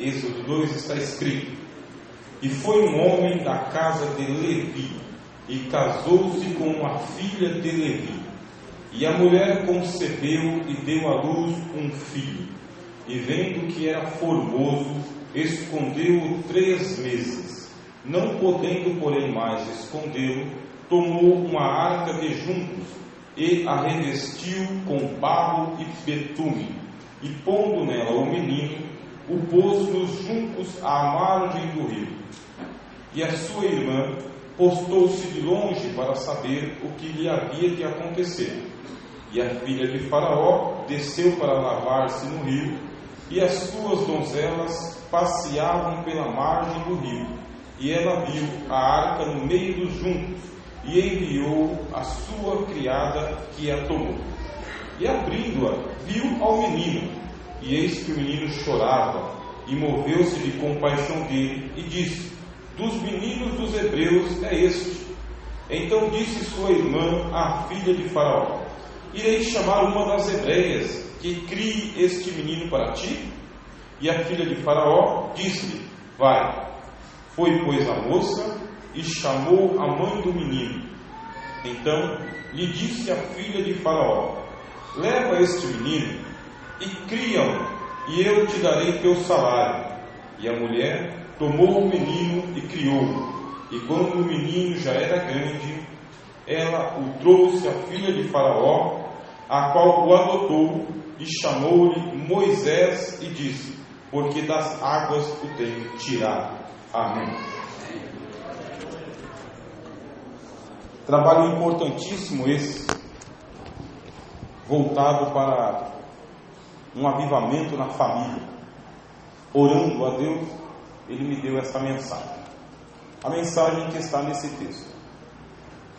Êxodo 2 está escrito: e foi um homem da casa de Levi, e casou-se com uma filha de Levi. E a mulher concebeu e deu à luz um filho. E vendo que era formoso, escondeu-o 3 meses. Não podendo, porém, mais escondê-lo, tomou uma arca de juncos e a revestiu com barro e betume. E pondo nela o menino, o pôs nos juncos à margem do rio. E a sua irmã postou-se de longe para saber o que lhe havia de acontecer. E a filha de Faraó desceu para lavar-se no rio, e as suas donzelas passeavam pela margem do rio. E ela viu a arca no meio dos juncos, e enviou a sua criada, que a tomou. E abrindo-a, viu ao menino, e eis que o menino chorava, e moveu-se de compaixão dele, e disse: dos meninos dos hebreus é este. Então disse sua irmã, a filha de Faraó: irei chamar uma das hebreias, que crie este menino para ti? E a filha de Faraó disse-lhe: vai. Foi, pois, a moça e chamou a mãe do menino. Então lhe disse a filha de Faraó: leva este menino e cria-o, e eu te darei teu salário. E a mulher tomou o menino e criou-o. E quando o menino já era grande, ela o trouxe à filha de Faraó, a qual o adotou, e chamou-lhe Moisés, e disse: porque das águas o tenho tirado. Amém. Trabalho importantíssimo esse, voltado para um avivamento na família. Orando a Deus, Ele me deu essa mensagem. A mensagem que está nesse texto.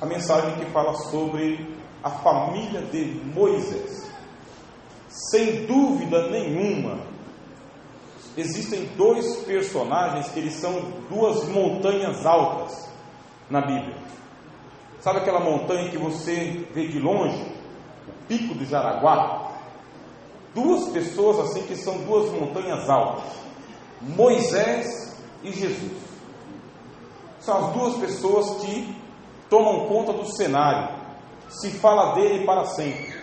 A mensagem que fala sobre a família de Moisés. Sem dúvida nenhuma, existem 2 personagens que eles são 2 montanhas altas na Bíblia. Sabe aquela montanha que você vê de longe? O Pico do Jaraguá? 2 pessoas assim que são 2 montanhas altas: Moisés e Jesus. São as 2 pessoas que tomam conta do cenário. Se fala dele para sempre,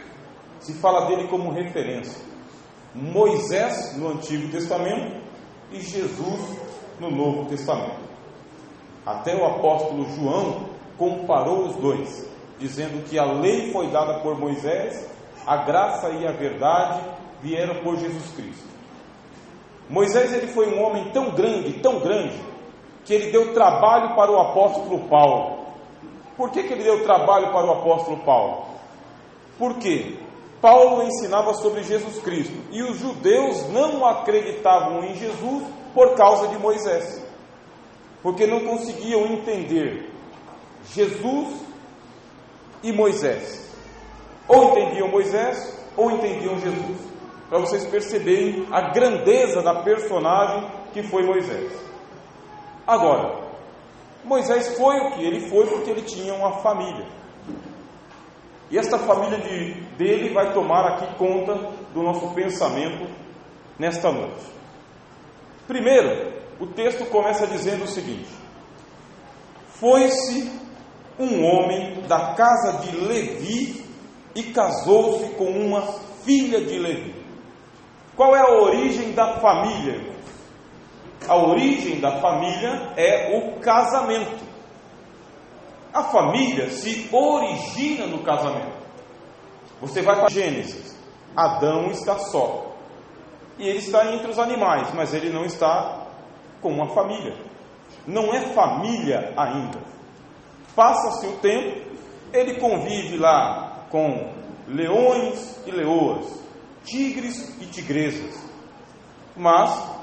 se fala dele como referência. Moisés no Antigo Testamento e Jesus no Novo Testamento. Até o apóstolo João comparou os 2, dizendo que a lei foi dada por Moisés, a graça e a verdade vieram por Jesus Cristo. Moisés, ele foi um homem tão grande, que ele deu trabalho para o apóstolo Paulo. Por que ele deu trabalho para o apóstolo Paulo? Porque Paulo ensinava sobre Jesus Cristo, e os judeus não acreditavam em Jesus por causa de Moisés, porque não conseguiam entender Jesus e Moisés. Ou entendiam Moisés, ou entendiam Jesus. Para vocês perceberem a grandeza da personagem que foi Moisés. Agora, Moisés foi o que ele foi porque ele tinha uma família. E esta família dele vai tomar aqui conta do nosso pensamento nesta noite. Primeiro, o texto começa dizendo o seguinte: foi-se um homem da casa de Levi e casou-se com uma filha de Levi. Qual é a origem da família, irmãos? A origem da família é o casamento. A família se origina no casamento. Você vai para Gênesis, Adão está só, e ele está entre os animais, mas ele não está com uma família. Não é família ainda. Passa-se o tempo, ele convive lá com leões e leoas, tigres e tigresas, mas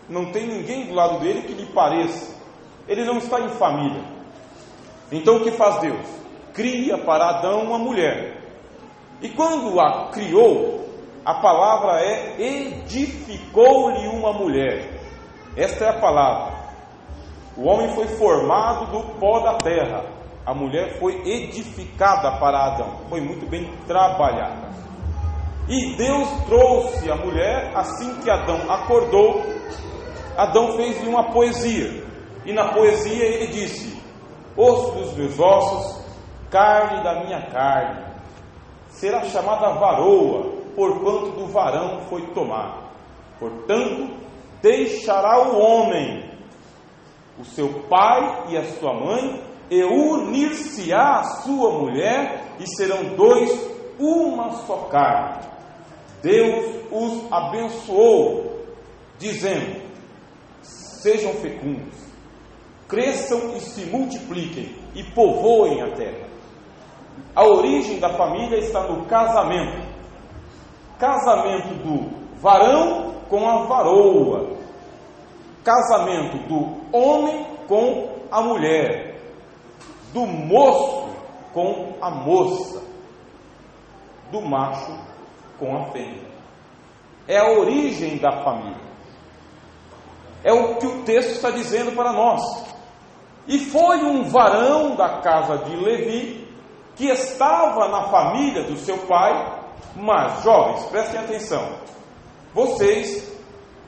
não tem ninguém do lado dele que lhe pareça. Ele não está em família. Então o que faz Deus? Cria para Adão uma mulher. E quando a criou, a palavra é edificou-lhe uma mulher. Esta é a palavra. O homem foi formado do pó da terra. A mulher foi edificada para Adão. Foi muito bem trabalhada. E Deus trouxe a mulher assim que Adão acordou. Adão fez-lhe uma poesia, e na poesia ele disse: osso dos meus ossos, carne da minha carne, será chamada varoa, porquanto do varão foi tomada. Portanto, deixará o homem o seu pai e a sua mãe, e unir-se-á a sua mulher, e serão dois uma só carne. Deus os abençoou, dizendo: sejam fecundos, cresçam e se multipliquem, e povoem a terra. A origem da família está no casamento. Casamento do varão com a varoa. Casamento do homem com a mulher. Do moço com a moça. Do macho com a fêmea. É a origem da família. É o que o texto está dizendo para nós. E foi um varão da casa de Levi, que estava na família do seu pai. Mas, jovens, prestem atenção. Vocês,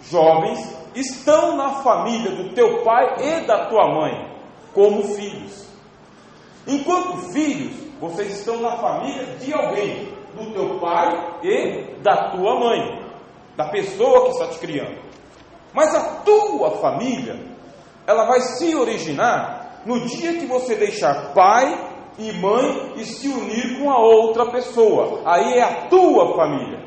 jovens, estão na família do teu pai e da tua mãe, como filhos. Enquanto filhos, vocês estão na família de alguém, do teu pai e da tua mãe, da pessoa que está te criando. Mas a tua família, ela vai se originar no dia que você deixar pai e mãe e se unir com a outra pessoa. Aí é a tua família.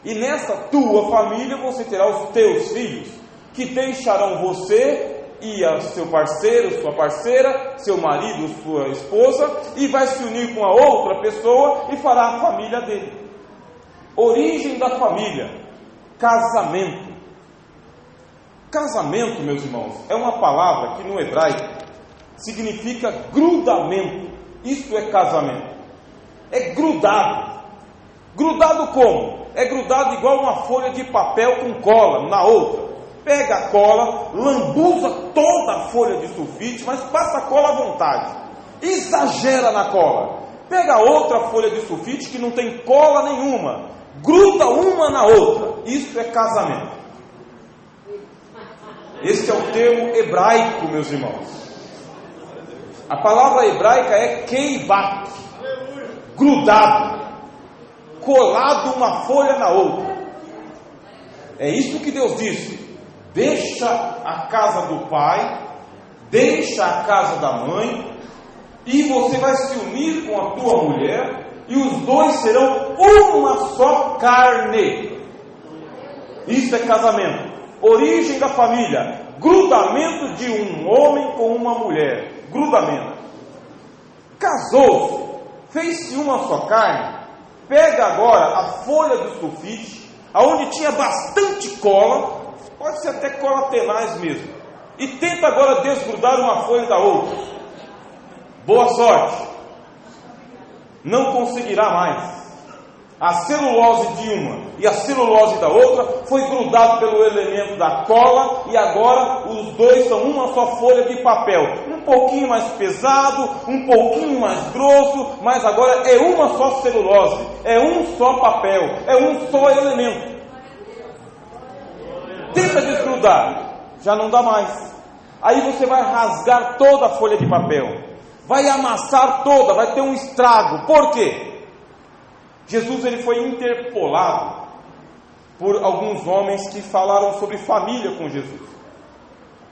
E nessa tua família você terá os teus filhos, que deixarão você e a seu parceiro, sua parceira, seu marido, sua esposa, e vai se unir com a outra pessoa e fará a família dele. Origem da família: casamento. Casamento, meus irmãos, é uma palavra que no hebraico significa grudamento. Isto é casamento. É grudado. Grudado como? É grudado igual uma folha de papel com cola na outra. Pega a cola, lambuza toda a folha de sulfite, mas passa a cola à vontade. Exagera na cola. Pega outra folha de sulfite que não tem cola nenhuma. Gruda uma na outra. Isso é casamento. Este é o termo hebraico, meus irmãos. A palavra hebraica é keibat, grudado, colado uma folha na outra. É isso que Deus disse: deixa a casa do pai, deixa a casa da mãe, e você vai se unir com a tua mulher, e os dois serão uma só carne. Isso é casamento. Origem da família: grudamento de um homem com uma mulher. Grudamento. Casou-se, fez-se uma só carne. Pega agora a folha do sulfite, aonde tinha bastante cola, pode ser até cola tenaz mesmo, e tenta agora desgrudar uma folha da outra. Boa sorte, não conseguirá mais. A celulose de uma e a celulose da outra foi grudado pelo elemento da cola, e agora os dois são uma só folha de papel, um pouquinho mais pesado, um pouquinho mais grosso, mas agora é uma só celulose, é um só papel, é um só elemento. Tenta desgrudar, já não dá mais. Aí você vai rasgar toda a folha de papel, vai amassar toda, vai ter um estrago. Por quê? Jesus ele foi interpelado por alguns homens que falaram sobre família com Jesus.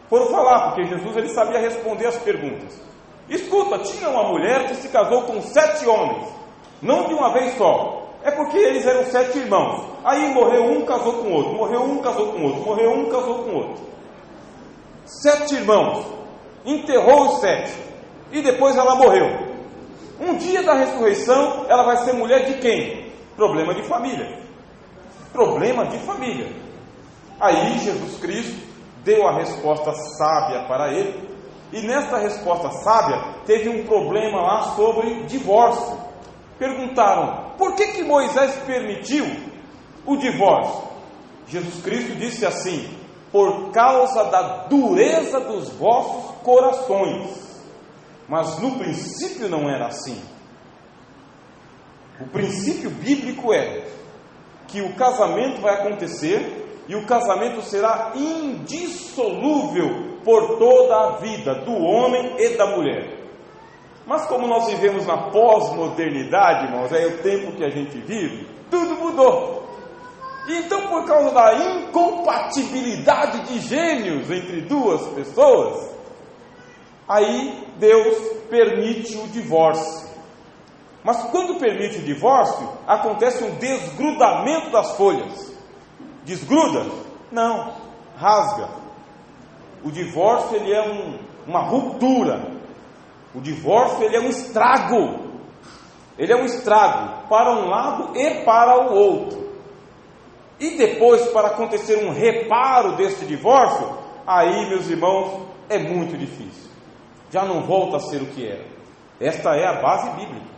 Foram falar, porque Jesus ele sabia responder as perguntas. Escuta, tinha uma mulher que se casou com 7 homens, não de uma vez só. É porque eles eram 7 irmãos. Aí morreu um, casou com outro, morreu um, casou com outro, morreu um, casou com outro. 7 irmãos, enterrou os 7, e depois ela morreu. Um dia da ressurreição, ela vai ser mulher de quem? Problema de família. Problema de família. Aí Jesus Cristo deu a resposta sábia para ele, e nessa resposta sábia teve um problema lá sobre divórcio. Perguntaram: por que Moisés permitiu o divórcio? Jesus Cristo disse assim: por causa da dureza dos vossos corações. Mas no princípio não era assim. O princípio bíblico é que o casamento vai acontecer e o casamento será indissolúvel por toda a vida do homem e da mulher. Mas como nós vivemos na pós-modernidade, irmãos, é o tempo que a gente vive, tudo mudou. Então, por causa da incompatibilidade de gênios entre duas pessoas, aí Deus permite o divórcio. Mas quando permite o divórcio, acontece um desgrudamento das folhas. Desgruda? Não, rasga. O divórcio, ele é uma ruptura. O divórcio, ele é um estrago. Ele é um estrago para um lado e para o outro. E depois, para acontecer um reparo desse divórcio, aí, meus irmãos, é muito difícil. Já não volta a ser o que era. Esta é a base bíblica.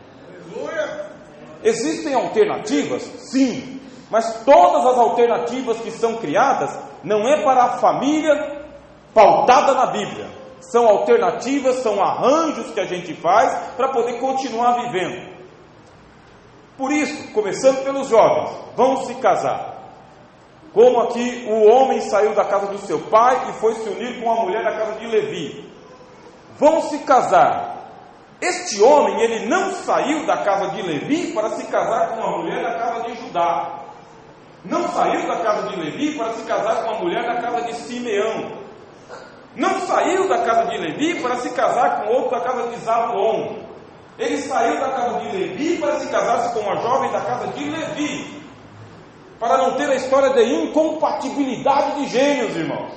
Existem alternativas? Sim. Mas todas as alternativas que são criadas não é para a família pautada na Bíblia. São alternativas, são arranjos que a gente faz para poder continuar vivendo. Por isso, começando pelos jovens, vão se casar. Como aqui o homem saiu da casa do seu pai e foi se unir com a mulher da casa de Levi. Vão se casar. Este homem, ele não saiu da casa de Levi para se casar com uma mulher da casa de Judá. Não saiu da casa de Levi para se casar com uma mulher da casa de Simeão. Não saiu da casa de Levi para se casar com outro da casa de Zabulon. Ele saiu da casa de Levi para se casar com uma jovem da casa de Levi. Para não ter a história de incompatibilidade de gênios, irmãos.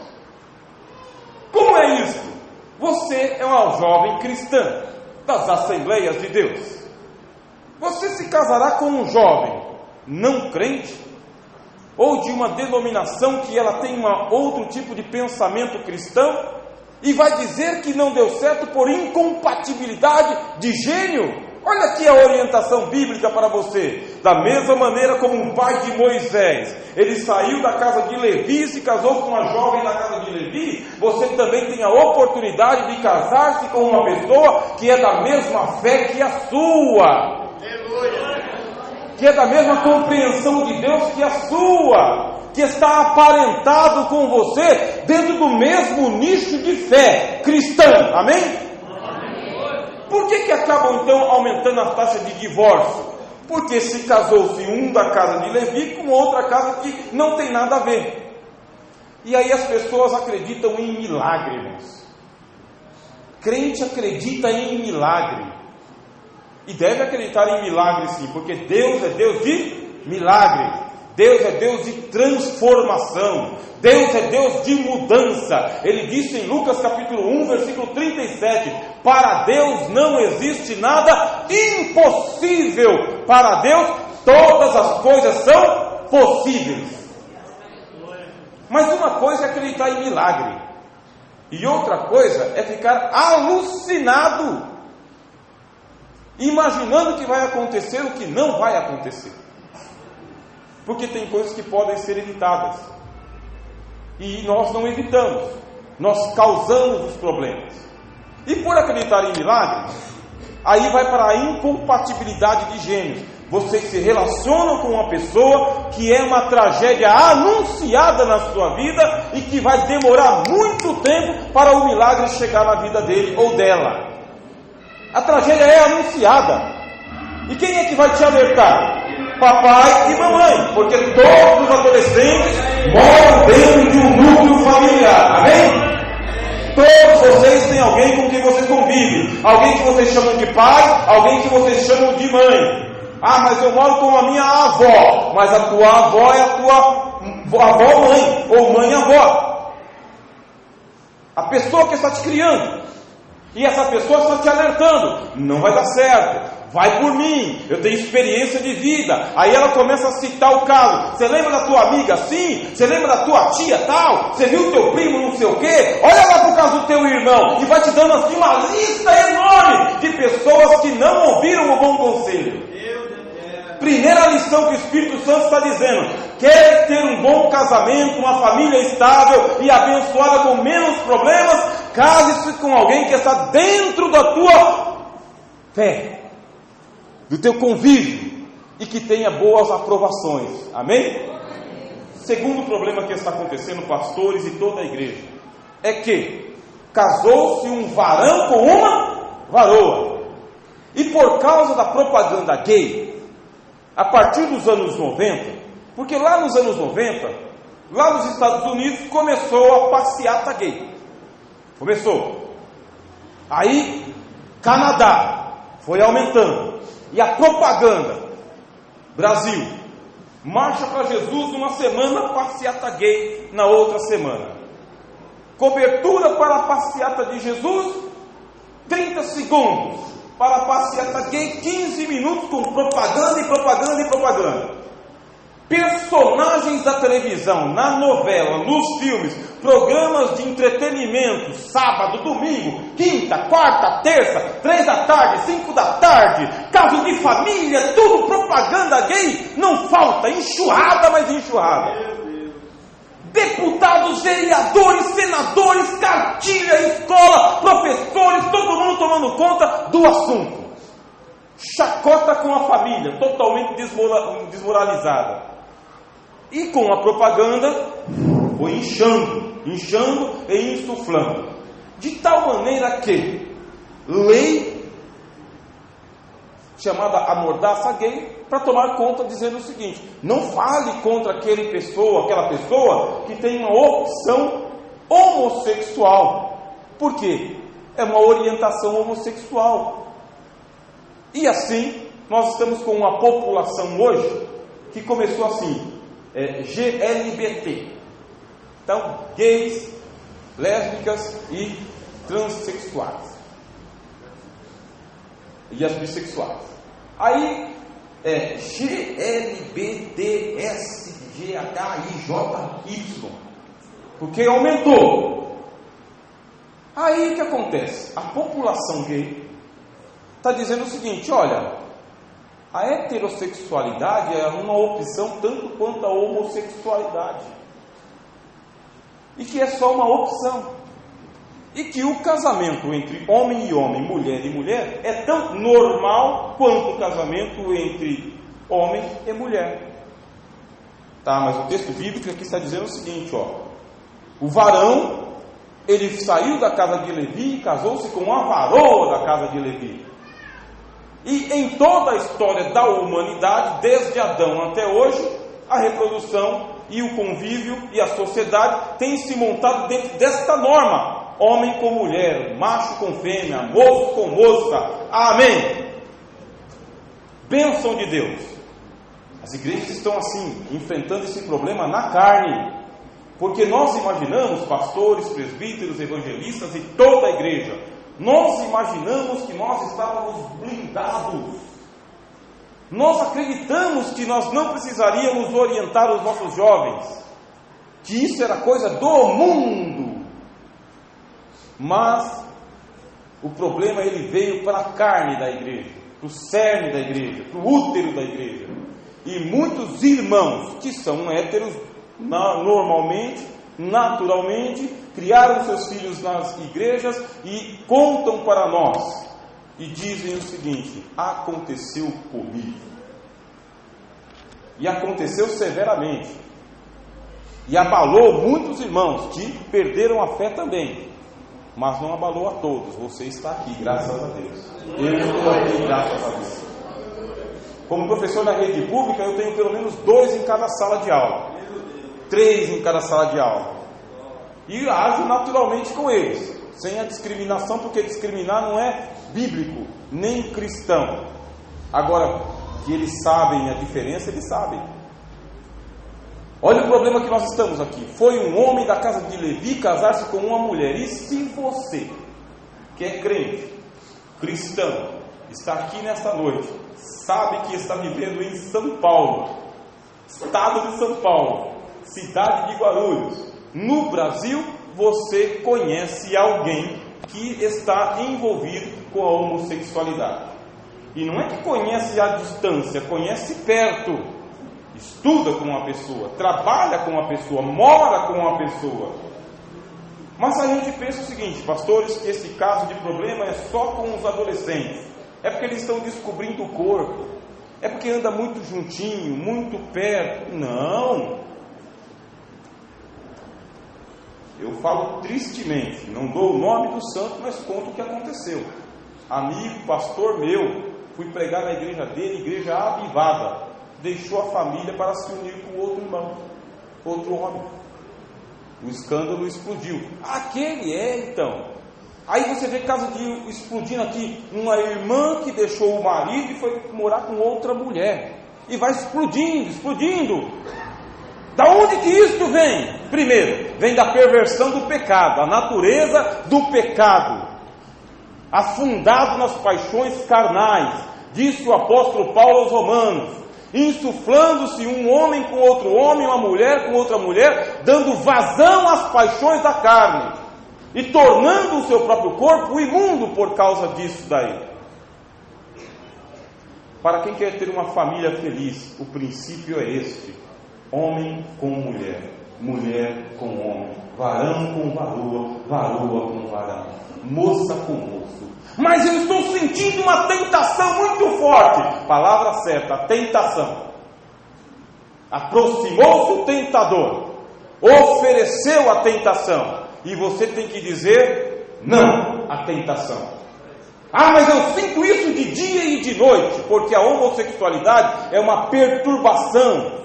Como é isso? Você é uma jovem cristã das Assembleias de Deus. Você se casará com um jovem não crente, ou de uma denominação que ela tem outro tipo de pensamento cristão, e vai dizer que não deu certo por incompatibilidade de gênio? Olha aqui a orientação bíblica para você. Da mesma maneira como um pai de Moisés, ele saiu da casa de Levi e se casou com uma jovem da casa de Levi, você também tem a oportunidade de casar-se com uma pessoa que é da mesma fé que a sua, que é da mesma compreensão de Deus que a sua, que está aparentado com você dentro do mesmo nicho de fé cristã. Amém? Por que acabam então aumentando a taxa de divórcio? Porque se casou-se um da casa de Levi com outra casa que não tem nada a ver. E aí as pessoas acreditam em milagre, irmãos. Crente acredita em milagre. E deve acreditar em milagre sim, porque Deus é Deus de milagre. Deus é Deus de transformação. Deus é Deus de mudança. Ele disse em Lucas capítulo 1, versículo 37, para Deus não existe nada impossível. Para Deus todas as coisas são possíveis. Mas uma coisa é acreditar em milagre, e outra coisa é ficar alucinado, imaginando que vai acontecer o que não vai acontecer. Porque tem coisas que podem ser evitadas, e nós não evitamos, nós causamos os problemas. E por acreditar em milagres, aí vai para a incompatibilidade de gênios. Vocês se relacionam com uma pessoa que é uma tragédia anunciada na sua vida e que vai demorar muito tempo para o milagre chegar na vida dele ou dela. A tragédia é anunciada. E quem é que vai te alertar? Papai e mamãe, porque todos os adolescentes moram dentro de um núcleo familiar. Amém? Todos vocês têm alguém com quem você convive, alguém que vocês chamam de pai, alguém que vocês chamam de mãe. Ah, mas eu moro com a minha avó. Mas a tua avó é a tua avó-mãe, ou mãe-avó. A pessoa que está te criando, e essa pessoa está te alertando, não vai dar certo. Vai por mim, eu tenho experiência de vida. Aí ela começa a citar o caso. Você lembra da tua amiga assim? Você lembra da tua tia tal? Você viu o teu primo não sei o quê? Olha lá por causa do teu irmão. E vai te dando assim uma lista enorme de pessoas que não ouviram o bom conselho. Primeira lição que o Espírito Santo está dizendo: quer ter um bom casamento, uma família estável e abençoada com menos problemas? Case-se com alguém que está dentro da tua fé, do teu convívio, e que tenha boas aprovações. Amém? Segundo problema que está acontecendo, pastores e toda a igreja, é que casou-se um varão com uma varoa. E por causa da propaganda gay, a partir dos anos 90, porque lá nos anos 90, lá nos Estados Unidos, começou a passeata gay. Começou. Aí, Canadá foi aumentando. E a propaganda, Brasil, marcha para Jesus numa semana, passeata gay na outra semana. Cobertura para a passeata de Jesus, 30 segundos. Para a passeata gay, 15 minutos com propaganda e propaganda e propaganda. Personagens da televisão, na novela, nos filmes, programas de entretenimento, sábado, domingo, quinta, quarta, terça, 3 da tarde, 5 da tarde, caso de família, tudo propaganda gay, não falta, enxurrada, mas enxurrada. Deputados, vereadores, senadores, cartilha, escola, professores, todo mundo tomando conta do assunto. Chacota com a família, totalmente desmoralizada. E com a propaganda, foi inchando e insuflando. De tal maneira que lei, chamada a mordaça gay, para tomar conta, dizendo o seguinte: não fale contra aquela pessoa que tem uma opção homossexual. Por quê? É uma orientação homossexual. E assim, nós estamos com uma população hoje que começou assim, GLBT. Então, gays, lésbicas e transexuais. E as bissexuais. Aí, GLBTSGHIJY. Porque aumentou. Aí o que acontece? A população gay está dizendo o seguinte: olha, a heterossexualidade é uma opção tanto quanto a homossexualidade. E que é só uma opção. E que o casamento entre homem e homem, mulher e mulher, é tão normal quanto o casamento entre homem e mulher. Tá, mas o texto bíblico aqui está dizendo o seguinte, ó: o varão, ele saiu da casa de Levi e casou-se com a varoa da casa de Levi. E em toda a história da humanidade, desde Adão até hoje, a reprodução e o convívio e a sociedade têm se montado dentro desta norma: homem com mulher, macho com fêmea, moço com moça. Amém. Bênção de Deus. As igrejas estão assim, enfrentando esse problema na carne, porque nós imaginamos, pastores, presbíteros, evangelistas e toda a igreja, nós imaginamos que nós estávamos blindados. Nós acreditamos que nós não precisaríamos orientar os nossos jovens, que isso era coisa do mundo. Mas o problema, ele veio para a carne da igreja, para o cerne da igreja, para o útero da igreja. E muitos irmãos que são héteros, normalmente, naturalmente, criaram seus filhos nas igrejas e contam para nós e dizem o seguinte: aconteceu comigo. E aconteceu severamente. E abalou muitos irmãos que perderam a fé também. Mas não abalou a todos. Você está aqui, graças a Deus. Eu estou aqui, graças a Deus. Como professor na rede pública, eu tenho pelo menos 2 em cada sala de aula, 3 em cada sala de aula. E ajo naturalmente com eles, sem a discriminação, porque discriminar não é bíblico, nem cristão. Agora, que eles sabem a diferença, eles sabem. Olha o problema que nós estamos aqui. Foi um homem da casa de Levi casar-se com uma mulher. E se você, que é crente, cristão, está aqui nesta noite, sabe que está vivendo em São Paulo, estado de São Paulo, cidade de Guarulhos, no Brasil, você conhece alguém que está envolvido com a homossexualidade. E não é que conhece à distância, conhece perto. Estuda com uma pessoa, trabalha com uma pessoa, mora com uma pessoa. Mas a gente pensa o seguinte: pastores, que esse caso de problema é só com os adolescentes. É porque eles estão descobrindo o corpo. É porque anda muito juntinho, muito perto. Não. eu falo tristemente, não dou o nome do santo, mas conto o que aconteceu. Amigo, pastor meu, fui pregar na igreja dele, igreja avivada, deixou a família para se unir com outro irmão, outro homem. O escândalo explodiu. Aquele é, então. Aí você vê caso de explodindo aqui, uma irmã que deixou o marido e foi morar com outra mulher. E vai explodindo, explodindo. Da onde que isso vem? Primeiro, vem da perversão do pecado, a natureza do pecado, afundado nas paixões carnais, disse o apóstolo Paulo aos Romanos, insuflando-se um homem com outro homem, uma mulher com outra mulher, dando vazão às paixões da carne, e tornando o seu próprio corpo imundo por causa disso daí. Para quem quer ter uma família feliz, o princípio é este: homem com mulher, mulher com homem, varão com varoa, varoa com varão, moça com moço. Mas eu estou sentindo uma tentação muito forte. Palavra certa, tentação. Aproximou-se o tentador, ofereceu a tentação, e você tem que dizer não à tentação. Ah, mas eu sinto isso de dia e de noite, porque a homossexualidade é uma perturbação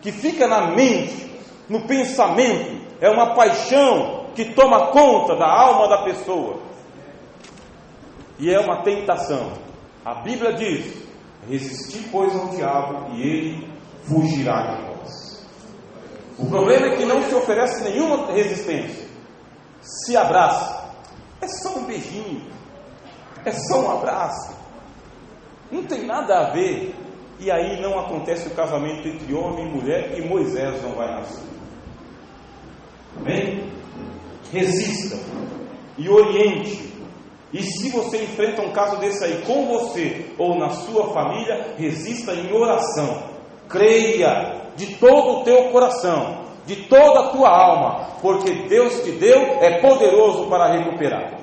que fica na mente, no pensamento, é uma paixão que toma conta da alma da pessoa, e é uma tentação. A Bíblia diz: resistir, pois, ao diabo, e ele fugirá de vós. O problema é que não se oferece nenhuma resistência, se abraça, é só um beijinho, é só um abraço, não tem nada a ver. E aí não acontece o casamento entre homem e mulher, e Moisés não vai nascer. Amém? Resista e oriente. E se você enfrenta um caso desse aí com você ou na sua família, resista em oração. Creia de todo o teu coração, de toda a tua alma, porque Deus te deu, é poderoso para recuperar.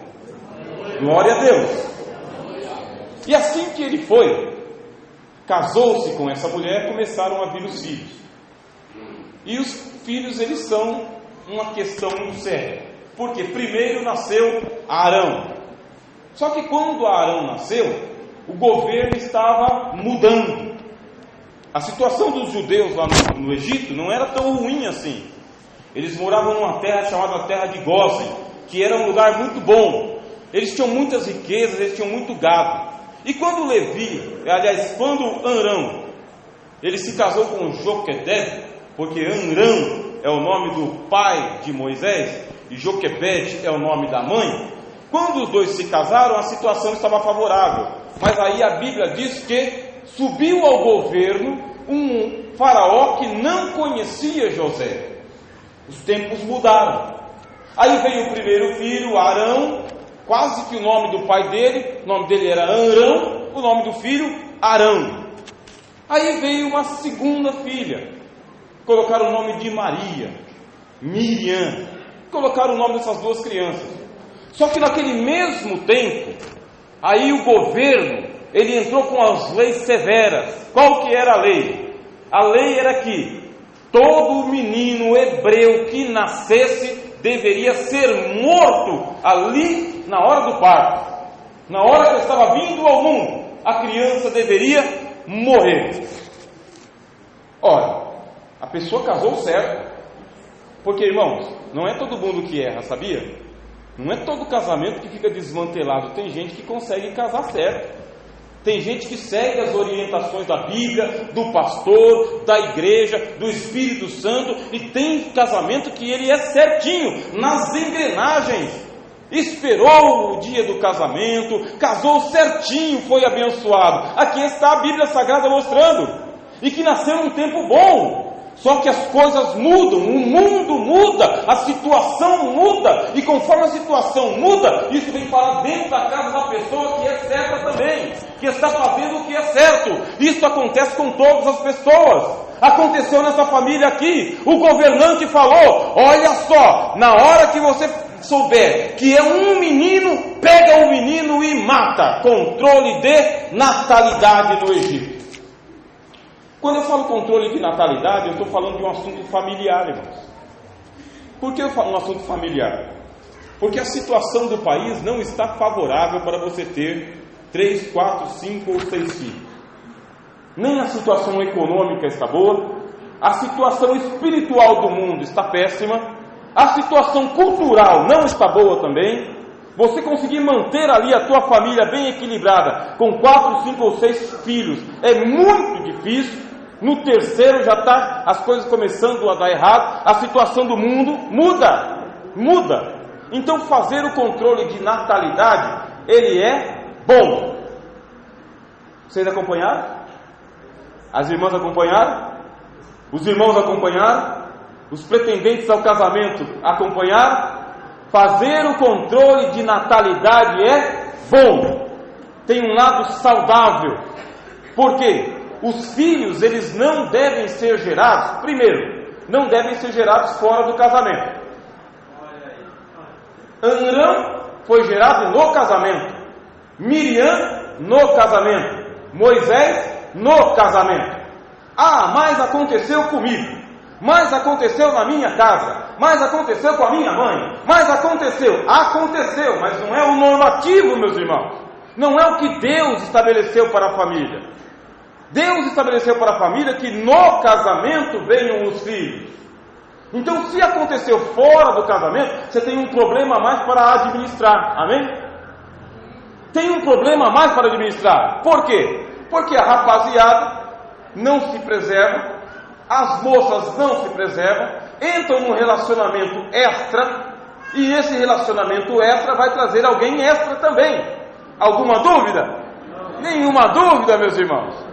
Glória a Deus. E assim que ele foi, casou-se com essa mulher, começaram a vir os filhos. E os filhos, eles são uma questão muito séria. Porque primeiro nasceu Arão. Só que quando Arão nasceu, o governo estava mudando. A situação dos judeus lá no Egito não era tão ruim assim. Eles moravam numa terra chamada Terra de Gósen, que era um lugar muito bom. Eles tinham muitas riquezas, eles tinham muito gado. E quando quando Arão, ele se casou com Joquebede, porque Arão é o nome do pai de Moisés, e Joquebede é o nome da mãe. Quando os dois se casaram, a situação estava favorável. Mas aí a Bíblia diz que subiu ao governo um faraó que não conhecia José. Os tempos mudaram. Aí veio o primeiro filho, Arão, quase que o nome do pai dele, o nome dele era Arão, o nome do filho, Arão. Aí veio uma segunda filha, colocaram o nome de Maria, Miriam, colocaram o nome dessas duas crianças. Só que naquele mesmo tempo, aí o governo, ele entrou com as leis severas. Qual que era a lei? A lei era que todo menino hebreu que nascesse deveria ser morto ali na hora do parto. Na hora que estava vindo ao mundo, a criança deveria morrer. Ora, a pessoa casou certo. Porque, irmãos, não é todo mundo que erra, sabia? Não é todo casamento que fica desmantelado. Tem gente que consegue casar certo. Tem gente que segue as orientações da Bíblia, do pastor, da igreja, do Espírito Santo, e tem casamento que ele é certinho, nas engrenagens. Esperou o dia do casamento, casou certinho, foi abençoado. Aqui está a Bíblia Sagrada mostrando, e que nasceu num tempo bom. Só que as coisas mudam, o mundo muda, a situação muda, e conforme a situação muda, isso vem para dentro da casa da pessoa que é certa também, que está fazendo o que é certo. Isso acontece com todas as pessoas. Aconteceu nessa família aqui. O governante falou: olha só, na hora que você souber que é um menino, pega o menino e mata. Controle de natalidade no Egito. Quando eu falo controle de natalidade, eu estou falando de um assunto familiar, irmãos. Por que eu falo um assunto familiar? Porque a situação do país não está favorável para você ter 3, 4, 5 ou 6 filhos. Nem a situação econômica está boa, a situação espiritual do mundo está péssima, a situação cultural não está boa também. Você conseguir manter ali a tua família bem equilibrada, com 4, 5 ou 6 filhos, é muito difícil. No terceiro já está as coisas começando a dar errado, a situação do mundo muda. Então fazer o controle de natalidade, ele é bom. Vocês acompanharam? As irmãs acompanharam? Os irmãos acompanharam? Os pretendentes ao casamento acompanharam? Fazer o controle de natalidade é bom. Tem um lado saudável. Por quê? Os filhos, eles não devem ser gerados, primeiro, não devem ser gerados fora do casamento. Amram foi gerado no casamento, Miriam no casamento, Moisés no casamento. Ah, mas aconteceu comigo, mas aconteceu na minha casa, mas aconteceu com a minha mãe, mas aconteceu, mas não é o normativo, meus irmãos. Não é o que Deus estabeleceu para a família. Deus estabeleceu para a família que no casamento venham os filhos. Então, se aconteceu fora do casamento, você tem um problema a mais para administrar, amém? Tem um problema a mais para administrar. Por quê? Porque a rapaziada não se preserva, as moças não se preservam, entram num relacionamento extra, e esse relacionamento extra vai trazer alguém extra também. Alguma dúvida? Nenhuma dúvida, meus irmãos.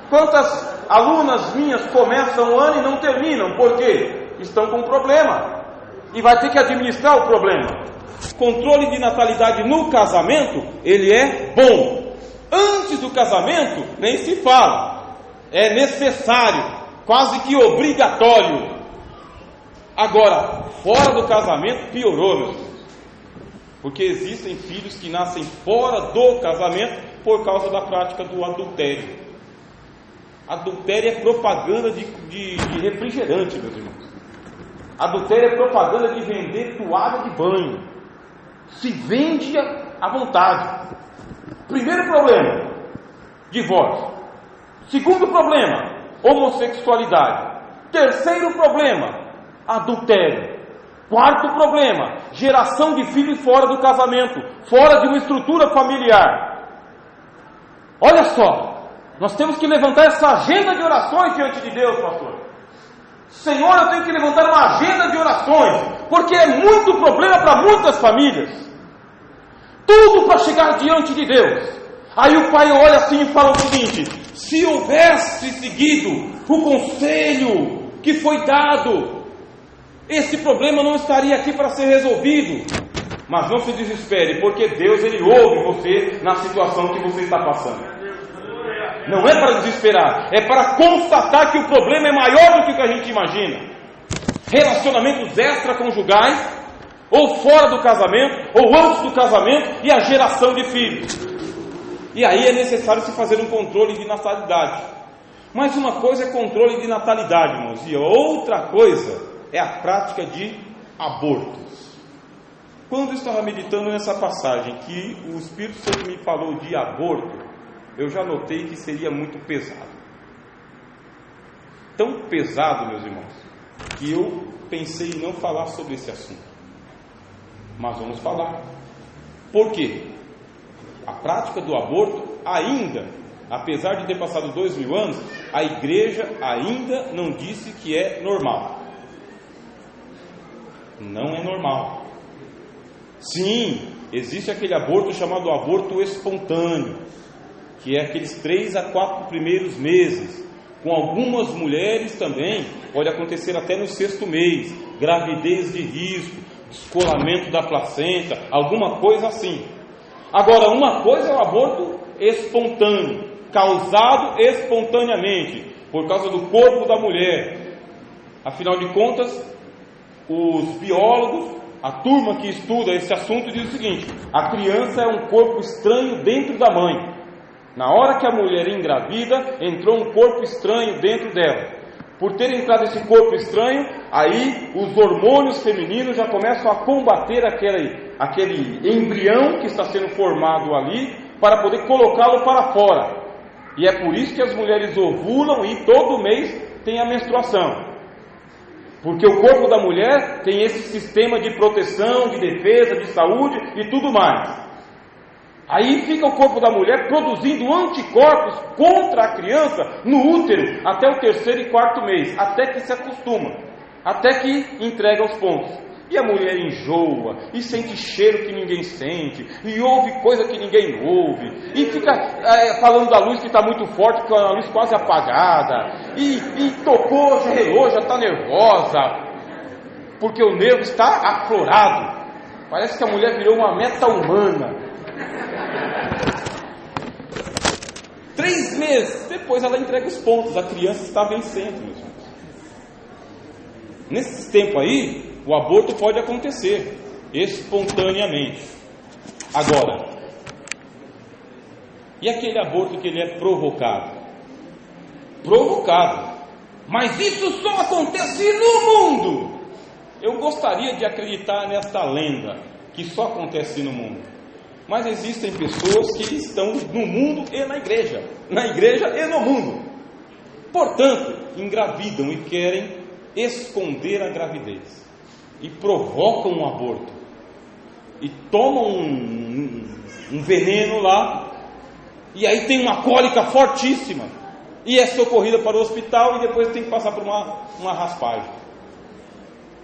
Quantas alunas minhas começam o ano e não terminam? Por quê? Estão com um problema. E vai ter que administrar o problema. Controle de natalidade no casamento, ele é bom. Antes do casamento, nem se fala. É necessário, quase que obrigatório. Agora, fora do casamento, piorou, meus filhos. Porque existem filhos que nascem fora do casamento por causa da prática do adultério. Adultério é propaganda de refrigerante, meus irmãos. Adultério é propaganda de vender toalha de banho. Se vende à vontade. Primeiro problema, divórcio. Segundo problema, homossexualidade. Terceiro problema, adultério. Quarto problema, geração de filhos fora do casamento, fora de uma estrutura familiar. Olha só. Nós temos que levantar essa agenda de orações diante de Deus, pastor. Senhor, eu tenho que levantar uma agenda de orações, porque é muito problema para muitas famílias. Tudo para chegar diante de Deus. Aí o pai olha assim e fala o seguinte: se houvesse seguido o conselho que foi dado, esse problema não estaria aqui para ser resolvido. Mas não se desespere, porque Deus, Ele ouve você na situação que você está passando. Não é para desesperar, é para constatar que o problema é maior do que o que a gente imagina. Relacionamentos extraconjugais, ou fora do casamento, ou antes do casamento, e a geração de filhos. E aí é necessário se fazer um controle de natalidade. Mas uma coisa é controle de natalidade, irmãos, e outra coisa é a prática de abortos. Quando eu estava meditando nessa passagem que o Espírito Santo me falou de aborto, eu já notei que seria muito pesado. Tão pesado, meus irmãos, que eu pensei em não falar sobre esse assunto. Mas vamos falar. Por quê? A prática do aborto ainda, apesar de ter passado 2000 anos, a igreja ainda não disse que é normal. Não é normal. Sim, existe aquele aborto chamado aborto espontâneo, que é aqueles 3 a 4 primeiros meses. Com algumas mulheres também pode acontecer até no 6º mês, gravidez de risco, descolamento da placenta, alguma coisa assim. Agora, uma coisa é o aborto espontâneo, causado espontaneamente, por causa do corpo da mulher. Afinal de contas, os biólogos, a turma que estuda esse assunto diz o seguinte: a criança é um corpo estranho dentro da mãe. Na hora que a mulher engravida, entrou um corpo estranho dentro dela. Por ter entrado esse corpo estranho, aí os hormônios femininos já começam a combater aquele embrião que está sendo formado ali, para poder colocá-lo para fora. E é por isso que as mulheres ovulam e todo mês tem a menstruação. Porque o corpo da mulher tem esse sistema de proteção, de defesa, de saúde e tudo mais. Aí fica o corpo da mulher produzindo anticorpos contra a criança no útero até o 3º e 4º mês, até que se acostuma, até que entrega os pontos. E a mulher enjoa, e sente cheiro que ninguém sente, e ouve coisa que ninguém ouve, e fica falando da luz que está muito forte, que é uma luz quase apagada, e tocou, já relou, já está nervosa, porque o nervo está aflorado. Parece que a mulher virou uma meta-humana. 3 meses depois ela entrega os pontos, a criança está vencendo, meus irmãos. Nesse tempo aí, o aborto pode acontecer espontaneamente. Agora, e aquele aborto que ele é provocado? Provocado. Mas isso só acontece no mundo. Eu gostaria de acreditar nesta lenda, que só acontece no mundo. Mas existem pessoas que estão no mundo e na igreja e no mundo. Portanto, engravidam e querem esconder a gravidez. E provocam um aborto. E tomam um veneno lá. E aí tem uma cólica fortíssima. E é socorrida para o hospital e depois tem que passar por uma raspagem.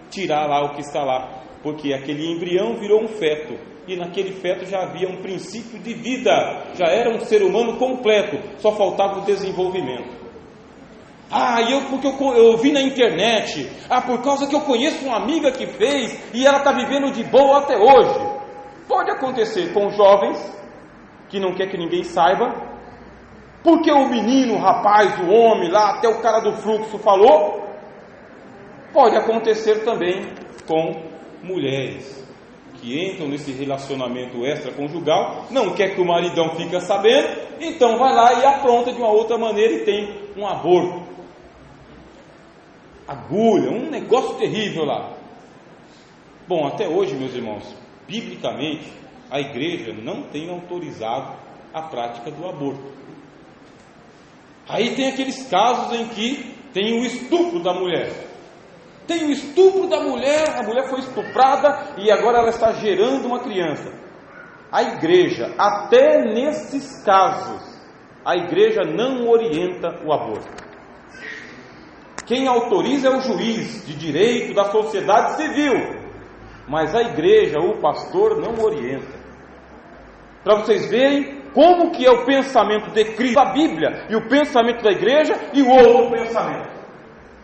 Tirar lá o que está lá. Porque aquele embrião virou um feto. E naquele feto já havia um princípio de vida. Já era um ser humano completo. Só faltava o desenvolvimento. Porque eu vi na internet. Por causa que eu conheço uma amiga que fez e ela está vivendo de boa até hoje. Pode acontecer com jovens que não quer que ninguém saiba, porque o menino, o rapaz, o homem lá, até o cara do fluxo falou. Pode acontecer também com mulheres que entram nesse relacionamento extraconjugal, não quer que o maridão fique sabendo, então vai lá e apronta de uma outra maneira e tem um aborto. Agulha, um negócio terrível lá. Bom, até hoje, meus irmãos, biblicamente, a igreja não tem autorizado a prática do aborto. Aí tem aqueles casos em que tem o estupro da mulher. Tem o estupro da mulher, a mulher foi estuprada e agora ela está gerando uma criança. A igreja, até nesses casos, a igreja não orienta o aborto. Quem autoriza é o juiz de direito da sociedade civil, mas a igreja, o pastor, não orienta. Para vocês verem como que é o pensamento de Cristo da Bíblia e o pensamento da igreja e o outro pensamento,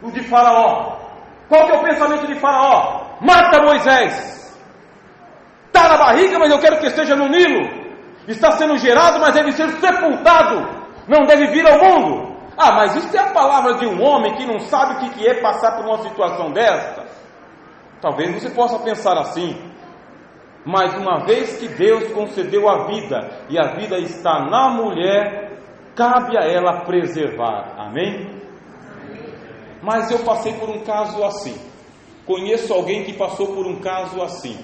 o de Faraó. Qual que é o pensamento de Faraó? Mata Moisés. Está na barriga, mas eu quero que esteja no Nilo. Está sendo gerado, mas deve ser sepultado. Não deve vir ao mundo. Mas isso é a palavra de um homem que não sabe o que é passar por uma situação desta. Talvez você possa pensar assim. Mas uma vez que Deus concedeu a vida, e a vida está na mulher, cabe a ela preservar. Amém? Mas eu passei por um caso assim. Conheço alguém que passou por um caso assim.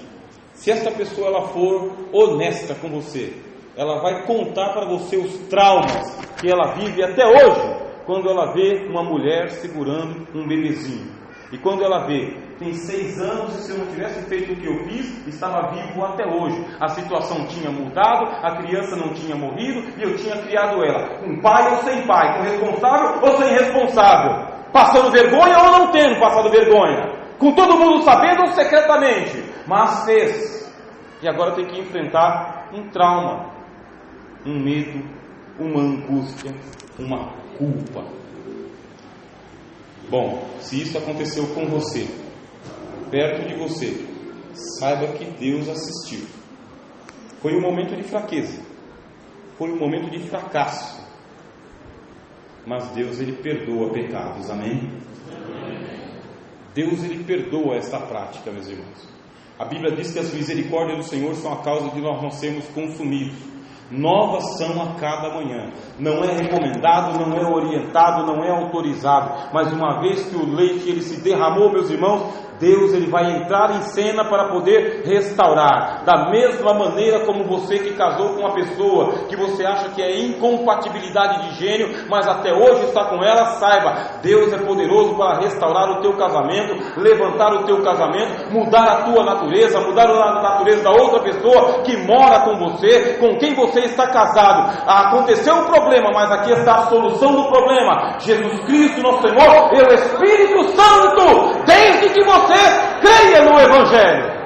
Se esta pessoa ela for honesta com você, ela vai contar para você os traumas que ela vive até hoje, quando ela vê uma mulher segurando um bebezinho. E quando ela vê, tem 6 anos e se eu não tivesse feito o que eu fiz, estava vivo até hoje. A situação tinha mudado, a criança não tinha morrido e eu tinha criado ela, com pai ou sem pai, com responsável ou sem responsável. Passando vergonha ou não tendo passado vergonha, com todo mundo sabendo ou secretamente, mas fez. E agora tem que enfrentar um trauma, um medo, uma angústia, uma culpa. Bom, se isso aconteceu com você, perto de você, saiba que Deus assistiu. Foi um momento de fraqueza, foi um momento de fracasso, mas Deus, Ele perdoa pecados, amém? Deus, Ele perdoa esta prática, meus irmãos. A Bíblia diz que as misericórdias do Senhor são a causa de nós não sermos consumidos. Novas são a cada manhã. Não é recomendado, não é orientado, não é autorizado. Mas uma vez que o leite ele se derramou, meus irmãos, Deus ele vai entrar em cena para poder restaurar. Da mesma maneira como você que casou com uma pessoa que você acha que é incompatibilidade de gênio, mas até hoje está com ela, saiba, Deus é poderoso para restaurar o teu casamento, levantar o teu casamento, mudar a tua natureza, mudar a natureza da outra pessoa que mora com você, com quem você está casado. Aconteceu um problema, mas aqui está a solução do problema. Jesus Cristo, nosso Senhor, e o Espírito Santo, desde que você creia no Evangelho.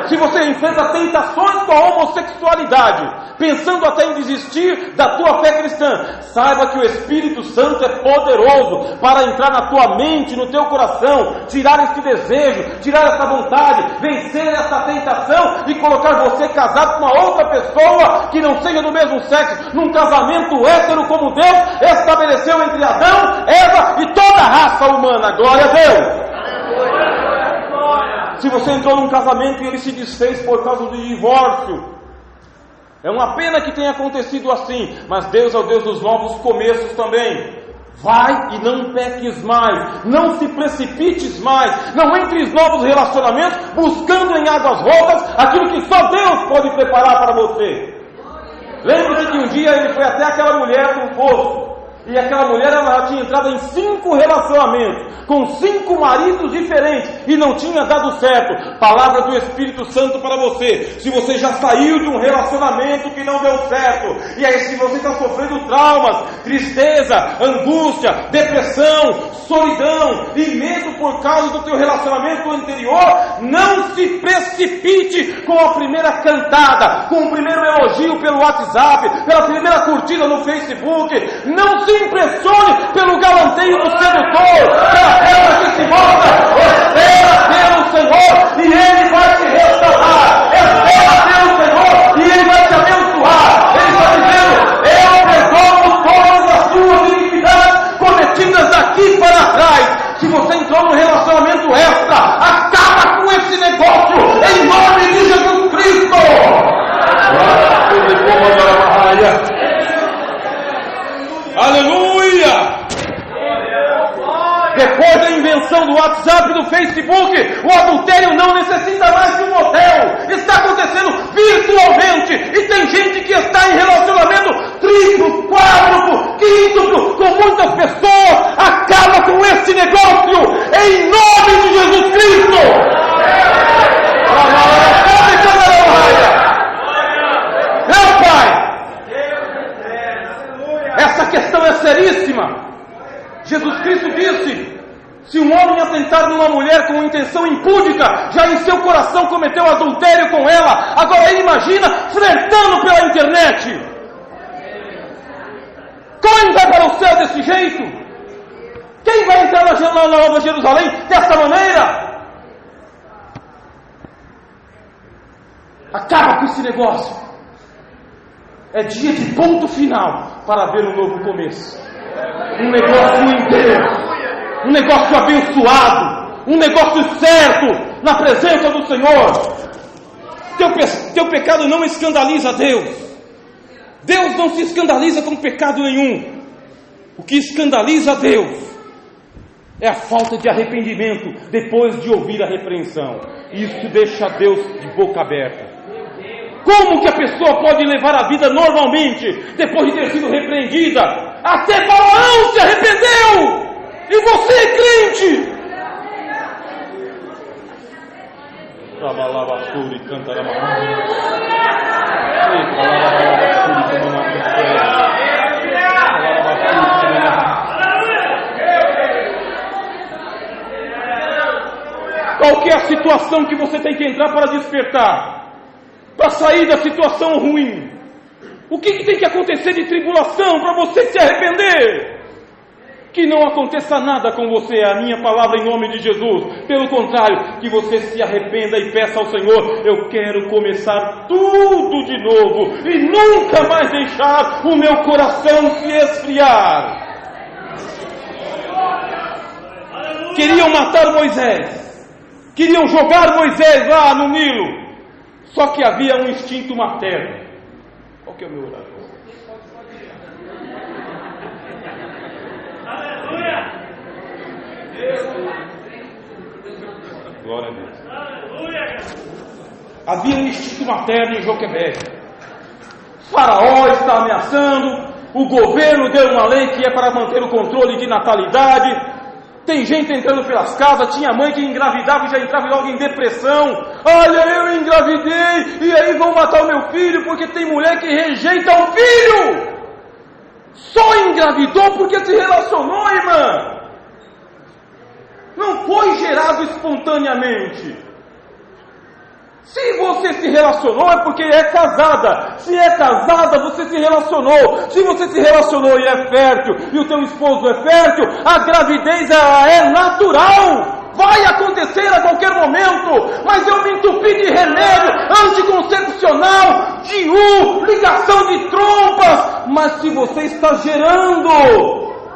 Se você enfrenta tentações com a homossexualidade, pensando até em desistir da tua fé cristã, saiba que o Espírito Santo é poderoso para entrar na tua mente, no teu coração, tirar esse desejo, tirar essa vontade, vencer essa tentação e colocar você casado com uma outra pessoa que não seja do mesmo sexo, num casamento hétero como Deus estabeleceu entre Adão, Eva e toda a raça humana. Glória a Deus! Se você entrou num casamento e ele se desfez por causa do divórcio, é uma pena que tenha acontecido assim, mas Deus é o Deus dos novos começos também. Vai e não peques mais, não se precipites mais, não entre em novos relacionamentos buscando em águas rotas aquilo que só Deus pode preparar para você. Lembre-se que um dia ele foi até aquela mulher com poço. E aquela mulher ela já tinha entrado em 5 relacionamentos, com 5 maridos diferentes, e não tinha dado certo. Palavra do Espírito Santo para você. Se você já saiu de um relacionamento que não deu certo, e aí se você está sofrendo traumas, tristeza, angústia, depressão, solidão e medo por causa do teu relacionamento anterior, não se precipite com a primeira cantada, com o primeiro elogio pelo WhatsApp, pela primeira curtida no Facebook. Não se impressione pelo galanteio do sedutor, pela festa que se mostra. Espera pelo Senhor e Ele vai te restaurar. Espera pelo Senhor e Ele vai te abençoar. Ele está dizendo: eu perdoo todas as suas iniquidades cometidas daqui para trás. Se você entrou num relacionamento extra, acaba com esse negócio em nome de Jesus Cristo. Aleluia! Depois da invenção do WhatsApp e do Facebook, o adultério não necessita mais de um motel. Está acontecendo virtualmente. E tem gente que está em relacionamento triplo, quádruplo, quíntuplo, com muitas pessoas. Acaba com esse negócio em nome de Jesus Cristo. Meu Pai, essa questão é seríssima. Jesus Cristo disse: se um homem atentar numa mulher com intenção impúdica, já em seu coração cometeu adultério com ela. Agora ele imagina flertando pela internet. Quem vai para o céu desse jeito? Quem vai entrar na Nova Jerusalém dessa maneira? Acaba com esse negócio. É dia de ponto final para ver um novo começo. Um negócio inteiro, um negócio abençoado, um negócio certo na presença do Senhor. Teu pecado não escandaliza Deus. Deus não se escandaliza com pecado nenhum. O que escandaliza Deus é a falta de arrependimento depois de ouvir a repreensão. Isso deixa Deus de boca aberta. Como que a pessoa pode levar a vida normalmente depois de ter sido repreendida? Até Balaão se arrependeu! E você, crente? Qual que é a situação que você tem que entrar para despertar? Para sair da situação ruim? O que tem que acontecer de tribulação para você se arrepender? Que não aconteça nada com você, é a minha palavra em nome de Jesus. Pelo contrário, que você se arrependa e peça ao Senhor: eu quero começar tudo de novo e nunca mais deixar o meu coração se esfriar. Queriam matar Moisés, queriam jogar Moisés lá no Nilo, só que havia um instinto materno. Qual que é o meu horário? Glória a Deus. Havia um instinto materno em Joquebede. Faraó está ameaçando, o governo deu uma lei que é para manter o controle de natalidade. Tem gente entrando pelas casas, tinha mãe que engravidava e já entrava logo em depressão. Olha, eu engravidei e aí vão matar o meu filho porque tem mulher que rejeita o filho. Só engravidou porque se relacionou, irmã. Não foi gerado espontaneamente. Se você se relacionou é porque é casada. Se é casada, você se relacionou. Se você se relacionou e é fértil, e o teu esposo é fértil, a gravidez ela é natural. Vai acontecer a qualquer momento. Mas eu me entupi de remédio anticoncepcional, DIU, ligação de trompas. Mas se você está gerando,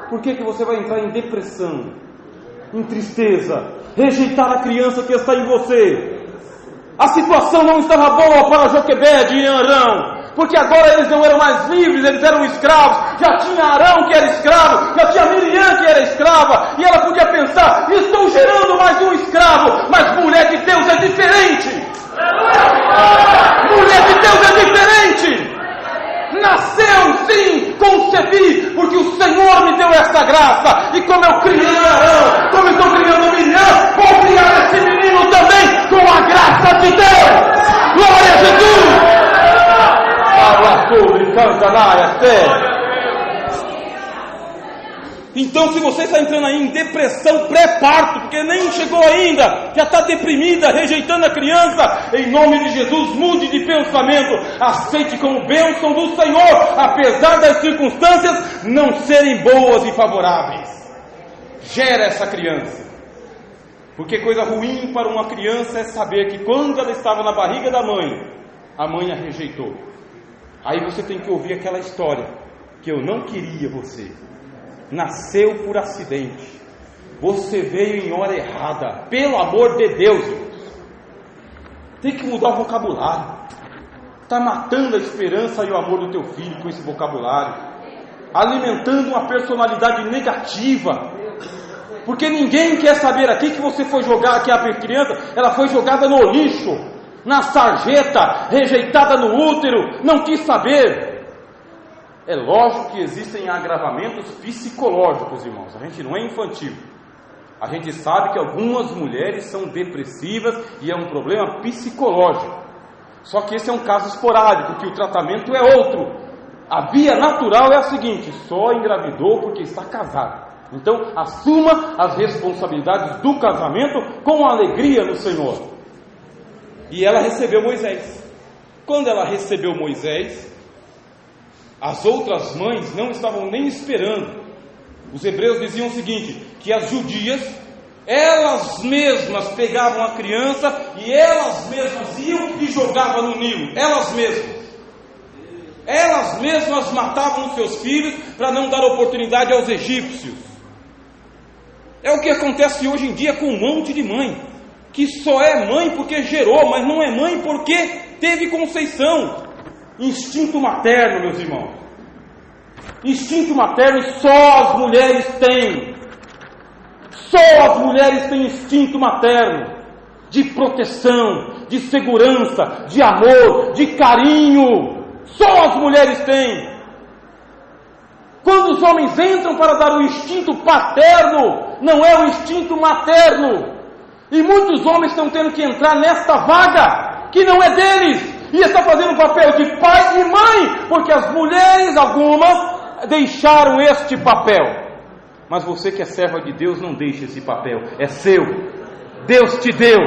por que você vai entrar em depressão, em tristeza, rejeitar a criança que está em você? A situação não estava boa para Joquebede e Arão, porque agora eles não eram mais livres, eles eram escravos. Já tinha Arão que era escravo, já tinha Miriam que era escrava, e ela podia pensar: estou gerando mais um escravo. Mas mulher de Deus é diferente. Mulher de Deus é diferente. Nasceu, sim, concebi, porque o Senhor me deu essa graça. E como eu criei Arão, como estou criando Miriam, vou criar esse menino também com a graça de Deus. Glória a Jesus. Então, se você está entrando aí em depressão pré-parto, porque nem chegou ainda, já está deprimida, rejeitando a criança, em nome de Jesus, mude de pensamento, aceite como bênção do Senhor, apesar das circunstâncias não serem boas e favoráveis. Gera essa criança, porque coisa ruim para uma criança é saber que quando ela estava na barriga da mãe, a mãe a rejeitou. Aí você tem que ouvir aquela história, que eu não queria você. Nasceu por acidente. Você veio em hora errada. Pelo amor de Deus, irmãos. Tem que mudar o vocabulário. Está matando a esperança e o amor do teu filho com esse vocabulário. Alimentando uma personalidade negativa. Porque ninguém quer saber aqui que você foi jogar, que a criança, ela foi jogada no lixo, na sarjeta, rejeitada no útero, não quis saber. É lógico que existem agravamentos psicológicos, irmãos. A gente não é infantil. A gente sabe que algumas mulheres são depressivas e é um problema psicológico. Só que esse é um caso esporádico, que o tratamento é outro. A via natural é a seguinte: só engravidou porque está casado. Então, assuma as responsabilidades do casamento com alegria no Senhor. E ela recebeu Moisés. Quando ela recebeu Moisés, as outras mães não estavam nem esperando. Os hebreus diziam o seguinte: que as judias, elas mesmas pegavam a criança e elas mesmas iam e jogavam no Nilo. Elas mesmas matavam os seus filhos para não dar oportunidade aos egípcios. É o que acontece hoje em dia com um monte de mãe, que só é mãe porque gerou, mas não é mãe porque teve conceição. Instinto materno, meus irmãos. Instinto materno só as mulheres têm. Só as mulheres têm instinto materno. De proteção, de segurança, de amor, de carinho. Só as mulheres têm. Quando os homens entram para dar o instinto paterno, não é o instinto materno. E muitos homens estão tendo que entrar nesta vaga, que não é deles. E está fazendo o papel de pai e mãe, porque as mulheres, algumas, deixaram este papel. Mas você que é serva de Deus, não deixe esse papel, é seu. Deus te deu,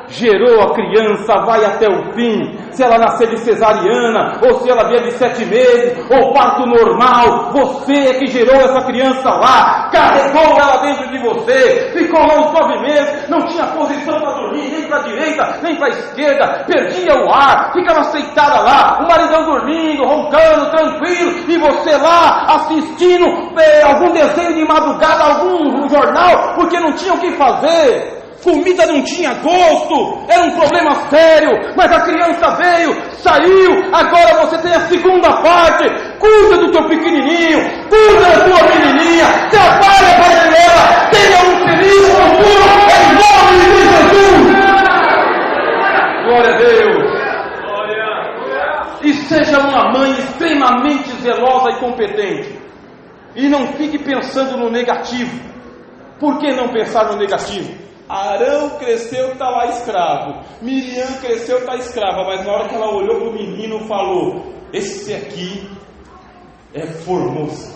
gerou a criança, vai até o fim. Se ela nascer de cesariana, ou se ela vier de 7 meses, ou parto normal, você é que gerou essa criança lá, carregou ela dentro de você, ficou lá uns 9 meses, não tinha posição para dormir, nem para a direita, nem para a esquerda, perdia o ar, ficava aceitada lá, o maridão dormindo, roncando, tranquilo, e você lá assistindo algum desenho de madrugada, algum jornal, porque não tinha o que fazer. comida não tinha gosto, era um problema sério, mas a criança veio, saiu, agora você tem a segunda parte. Cuida do teu pequenininho, cuida da tua menininha, trabalha para que ela tenha um feliz futuro, em nome de Jesus. Glória a Deus. E seja uma mãe extremamente zelosa e competente. E não fique pensando no negativo. Por que não pensar no negativo? Arão cresceu, está lá escravo. Miriam cresceu, está escrava. Mas na hora que ela olhou para o menino, falou: esse aqui é formoso.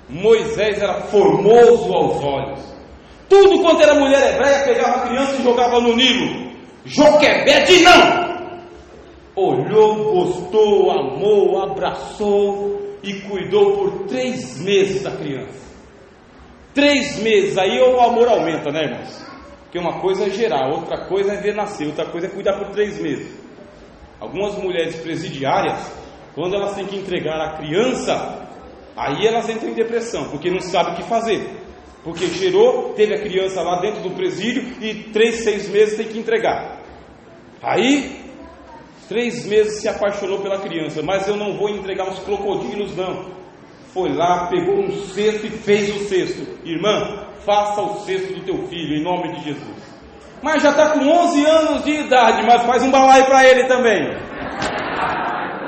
Moisés era formoso aos olhos. Tudo quanto era mulher hebreia pegava a criança e jogava no Nilo. Joquebede não. Olhou, gostou, amou, abraçou e cuidou por 3 meses da criança. 3 meses, aí o amor aumenta, né, irmãos? Porque uma coisa é gerar, outra coisa é ver nascer, outra coisa é cuidar por 3 meses. Algumas mulheres presidiárias, quando elas têm que entregar a criança, aí elas entram em depressão, porque não sabem o que fazer. Porque gerou, teve a criança lá dentro do presídio e 3, 6 meses tem que entregar. Aí 3 meses se apaixonou pela criança, mas eu não vou entregar os crocodilos não. Foi lá, pegou um cesto e fez o cesto. Irmã, faça o cesto do teu filho, em nome de Jesus. Mas já está com 11 anos de idade, mas faz um balaio para ele também.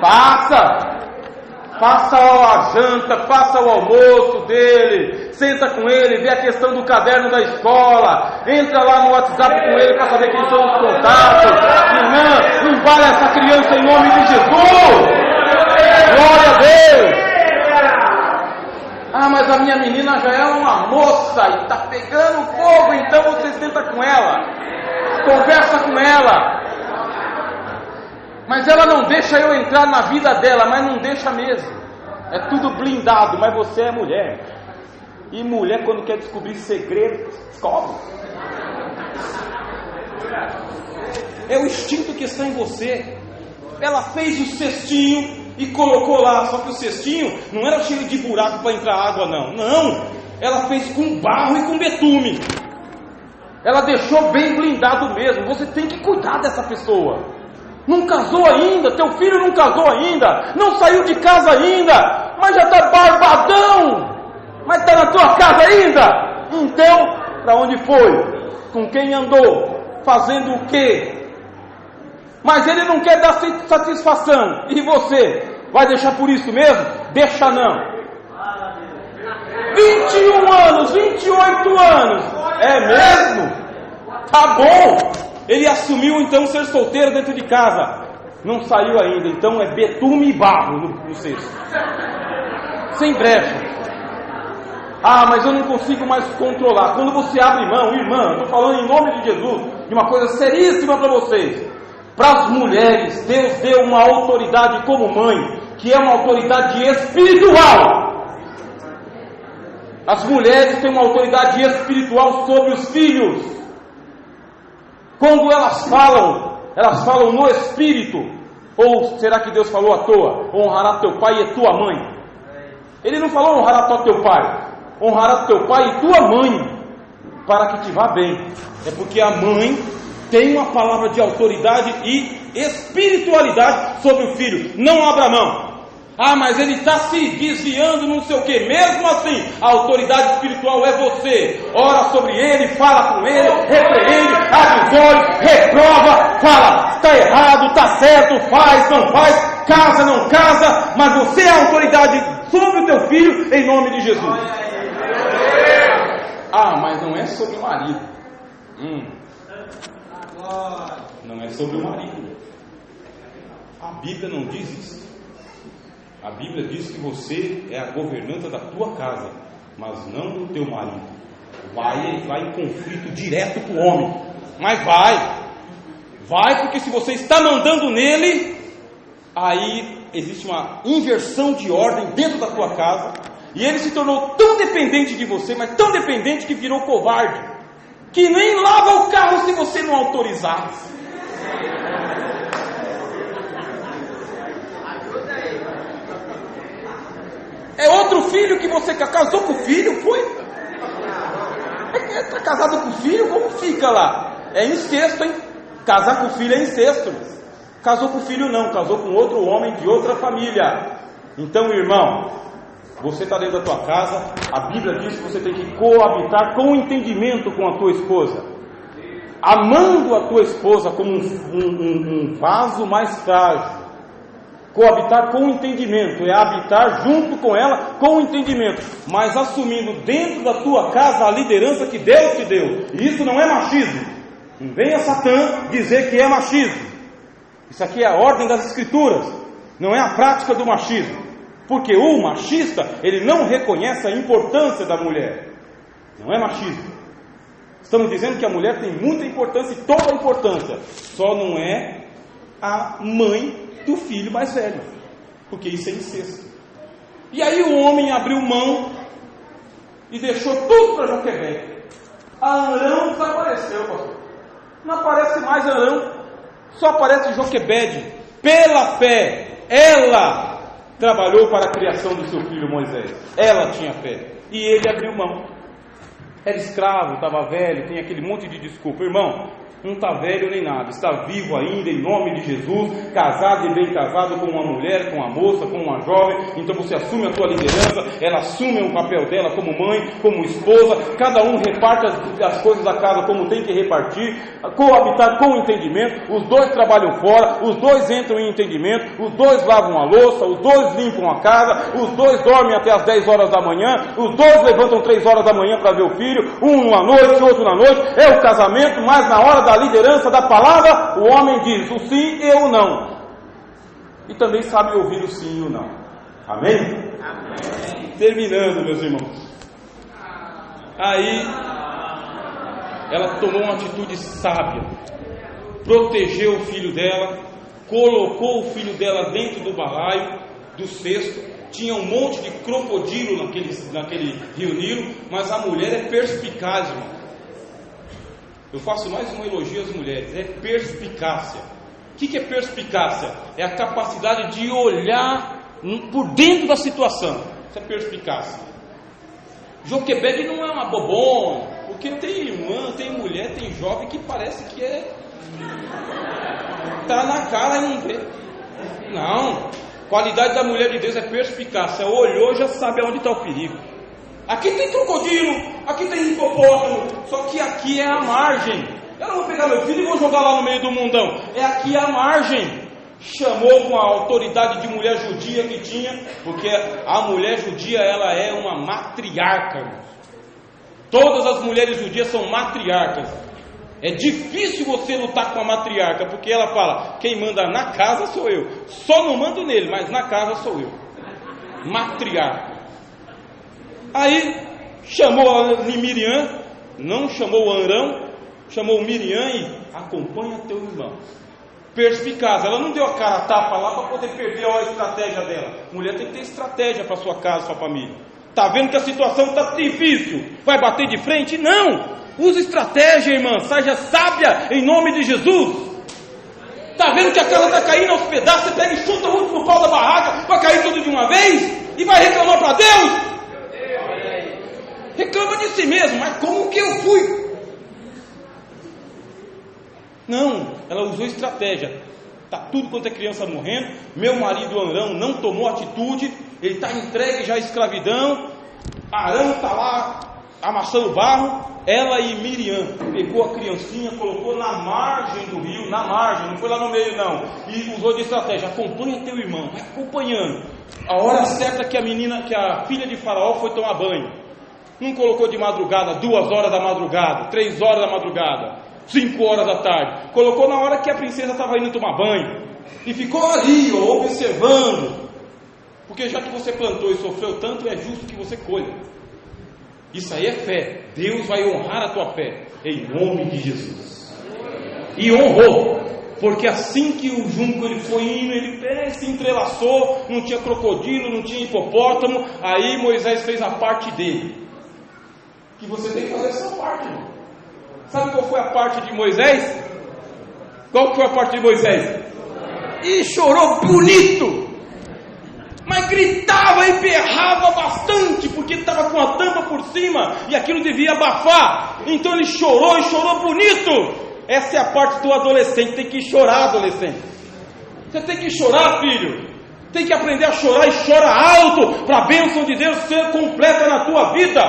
Faça a janta, faça o almoço dele, senta com ele, vê a questão do caderno da escola, entra lá no WhatsApp com ele para saber quem são os contatos. Irmã, embala essa criança em nome de Jesus. Glória a Deus. Ah, mas a minha menina já é uma moça e está pegando fogo, então você senta com ela, conversa com ela. Mas ela não deixa eu entrar na vida dela, mas não deixa mesmo. É tudo blindado, mas você é mulher. E mulher, quando quer descobrir segredo, descobre. É o instinto que está em você. Ela fez o cestinho e colocou lá, só que o cestinho não era cheio de buraco para entrar água, não. Não, ela fez com barro e com betume. Ela deixou bem blindado mesmo. Você tem que cuidar dessa pessoa. Não casou ainda, teu filho não casou ainda, não saiu de casa ainda, mas já está barbadão, mas está na tua casa ainda. Então, para onde foi? Com quem andou? Fazendo o quê? Mas ele não quer dar satisfação. E você? Vai deixar por isso mesmo? Deixa não. 21 anos, 28 anos. É mesmo? Tá bom. Ele assumiu então ser solteiro dentro de casa. Não saiu ainda, então é betume e barro no cesto. Sem brecha. Ah, mas eu não consigo mais controlar. Quando você abre mão, irmã, eu estou falando em nome de Jesus, de uma coisa seríssima para vocês. Para as mulheres, Deus deu uma autoridade como mãe, que é uma autoridade espiritual. As mulheres têm uma autoridade espiritual sobre os filhos. Quando elas falam no espírito. Ou será que Deus falou à toa? Honrará teu pai e tua mãe. Ele não falou honrará teu pai. Honrará teu pai e tua mãe, para que te vá bem. É porque a mãe tem uma palavra de autoridade e espiritualidade sobre o filho. Não abra mão. Ah, mas ele está se desviando, não sei o que. Mesmo assim, a autoridade espiritual é você. Ora sobre ele, fala com ele, repreende, abre os olhos, reprova, fala, está errado, está certo, faz, não faz, casa, não casa. Mas você é a autoridade sobre o teu filho, em nome de Jesus. Ah, mas não é sobre o marido. Não é sobre o marido. A Bíblia não diz isso. A Bíblia diz que você é a governanta da tua casa, mas não do teu marido. Vai entrar em conflito direto com o homem. Mas vai, porque se você está mandando nele, aí existe uma inversão de ordem dentro da tua casa, e ele se tornou tão dependente de você, mas tão dependente que virou covarde, que nem lava o carro se você não autorizar. É outro filho que você casou com o filho, foi? É Está casado com o filho, como fica lá? É incesto, hein? Casar com o filho é incesto. Casou com o filho não, casou com outro homem de outra família. Então, irmão, você está dentro da tua casa, a Bíblia diz que você tem que coabitar com entendimento com a tua esposa, amando a tua esposa como um vaso mais frágil. Coabitar com entendimento é habitar junto com ela com entendimento, mas assumindo dentro da tua casa a liderança que Deus te deu. E isso não é machismo. Não venha Satã dizer que é machismo. Isso aqui é a ordem das Escrituras, não é a prática do machismo. Porque o machista, ele não reconhece a importância da mulher. Não é machismo. Estamos dizendo que a mulher tem muita importância e toda a importância, só não é a mãe do filho mais velho, porque isso é incesto. E aí o homem abriu mão e deixou tudo para Joquebede. Arão desapareceu, pastor. Não aparece mais Arão, só aparece Joquebede. Pela fé, ela trabalhou para a criação do seu filho Moisés. Ela tinha fé e ele abriu mão. Era escravo, estava velho, tem aquele monte de desculpa. Irmão, não está velho nem nada, está vivo ainda em nome de Jesus, casado e bem casado com uma mulher, com uma moça, com uma jovem. Então você assume a tua liderança, ela assume o papel dela como mãe, como esposa, cada um reparte as coisas da casa como tem que repartir, coabitar com entendimento. Os dois trabalham fora, os dois entram em entendimento, os dois lavam a louça, os dois limpam a casa, os dois dormem até as 10 horas da manhã, os dois levantam 3 horas da manhã para ver o filho, um à noite, outro na noite. É o casamento, mas na hora da liderança da palavra, o homem diz o sim e o não. E também sabe ouvir o sim e o não. Amém? Amém. Terminando, meus irmãos. Aí, ela tomou uma atitude sábia. Protegeu o filho dela, colocou o filho dela dentro do balaio, do cesto. Tinha um monte de crocodilo naquele rio Nilo, mas a mulher é perspicaz, irmão. Eu faço mais um elogio às mulheres, é perspicácia. O que é perspicácia? É a capacidade de olhar por dentro da situação. Isso é perspicácia. Joquebede não é uma bobona, porque tem irmã, tem mulher, tem jovem que parece que tá na cara e não vê. Não, qualidade da mulher de Deus é perspicácia. Olhou, já sabe aonde está o perigo. Aqui tem crocodilo, aqui tem hipopótamo, só que aqui é a margem. Eu não vou pegar meu filho e vou jogar lá no meio do mundão. É aqui a margem. Chamou com a autoridade de mulher judia que tinha, porque a mulher judia, ela é uma matriarca. Todas as mulheres judias são matriarcas. É difícil você lutar com a matriarca, porque ela fala, quem manda na casa sou eu. Só não mando nele, mas na casa sou eu. Matriarca. Aí chamou a Miriam, não chamou Arão, chamou Miriam e acompanha teu irmão. Perspicaz, ela não deu a cara a tapa lá para poder perder a estratégia dela. Mulher tem que ter estratégia para sua casa, sua família. Está vendo que a situação está difícil, vai bater de frente? Não, use estratégia, irmã, seja sábia em nome de Jesus. Está vendo que a casa está caindo aos pedaços, você pega e chuta o último pau da barraca, vai cair tudo de uma vez e vai reclamar para Deus? Reclama de si mesmo, mas como que eu fui? Não, ela usou estratégia. Está tudo quanto é criança morrendo. Meu marido Arão não tomou atitude, ele está entregue já à escravidão. Arão está lá amassando barro. Ela e Miriam pegou a criancinha, colocou na margem do rio, na margem, não foi lá no meio não, e usou de estratégia. Acompanha teu irmão, vai acompanhando. A hora certa que a filha de Faraó foi tomar banho. Não colocou de madrugada, 2 horas da madrugada, 3 horas da madrugada, 5 horas da tarde. Colocou na hora que a princesa estava indo tomar banho. E ficou ali, observando. Porque já que você plantou e sofreu tanto, é justo que você colha. Isso aí é fé. Deus vai honrar a tua fé, em nome de Jesus. E honrou. Porque assim que o junco ele foi indo, ele se entrelaçou, não tinha crocodilo, não tinha hipopótamo. Aí Moisés fez a parte dele. Que você tem que fazer a sua parte, irmão. Sabe qual foi a parte de Moisés? Qual foi a parte de Moisés? E chorou bonito, mas gritava berrava e berrava bastante, porque estava com a tampa por cima, e aquilo devia abafar. Então ele chorou e chorou bonito. Essa é a parte do adolescente, tem que chorar, adolescente. Você tem que chorar, filho. Tem que aprender a chorar e chora alto, para a bênção de Deus ser completa na tua vida.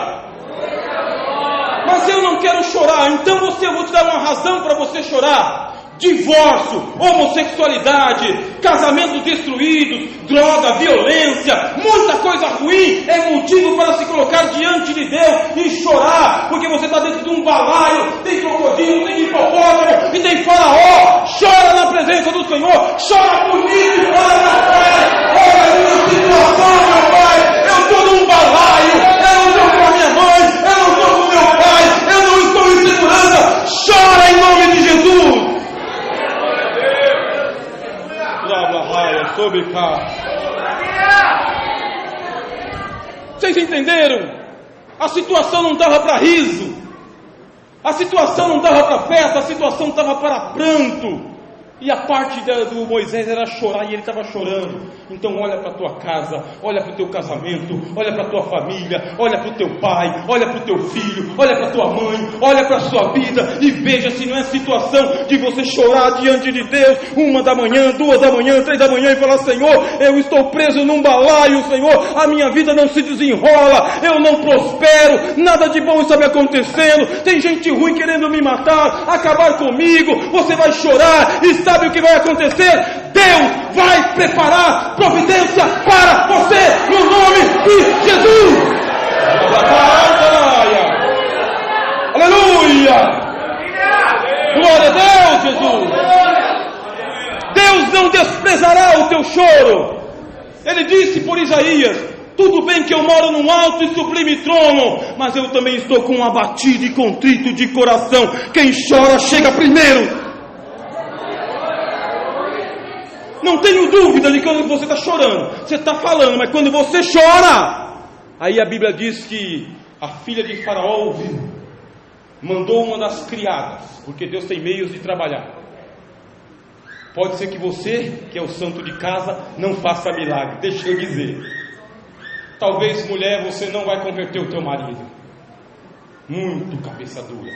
Mas eu não quero chorar, então eu vou te dar uma razão para você chorar. Divórcio, homossexualidade, casamentos destruídos, droga, violência, muita coisa ruim é motivo para se colocar diante de Deus e chorar, porque você está dentro de um balaio, tem crocodilo, tem hipopótamo e tem faraó. Chora na presença do Senhor, chora bonito e fala: meu Pai, olha a minha situação, meu Pai, eu estou num balaio, eu não estou com a minha mãe, eu não estou com meu pai, eu não estou em segurança. Chora em nome de Jesus. Vocês entenderam? A situação não estava para riso, a situação não estava para festa, a situação estava para pranto. E a parte do Moisés era chorar, e ele estava chorando. Então olha para a tua casa, olha para o teu casamento, olha para a tua família, olha para o teu pai, olha para o teu filho, olha para a tua mãe, olha para a sua vida e veja se não é situação de você chorar diante de Deus, 1 da manhã, 2 da manhã, 3 da manhã, e falar: Senhor, eu estou preso num balaio, Senhor, a minha vida não se desenrola, eu não prospero, nada de bom está me acontecendo, tem gente ruim querendo me matar, acabar comigo. Você vai chorar e sabe o que vai acontecer? Deus vai preparar providência para você no nome de Jesus. Aleluia! Glória a Deus, Jesus! Deus não desprezará o teu choro. Ele disse por Isaías: tudo bem que eu moro num alto e sublime trono, mas eu também estou com um abatido e contrito de coração. Quem chora chega primeiro. Não tenho dúvida de que quando você está chorando, você está falando, mas quando você chora, aí a Bíblia diz que a filha de Faraó ouviu, mandou uma das criadas, porque Deus tem meios de trabalhar. Pode ser que você, que é o santo de casa, não faça milagre, deixa eu dizer. Talvez, mulher, você não vai converter o teu marido, muito cabeça dura.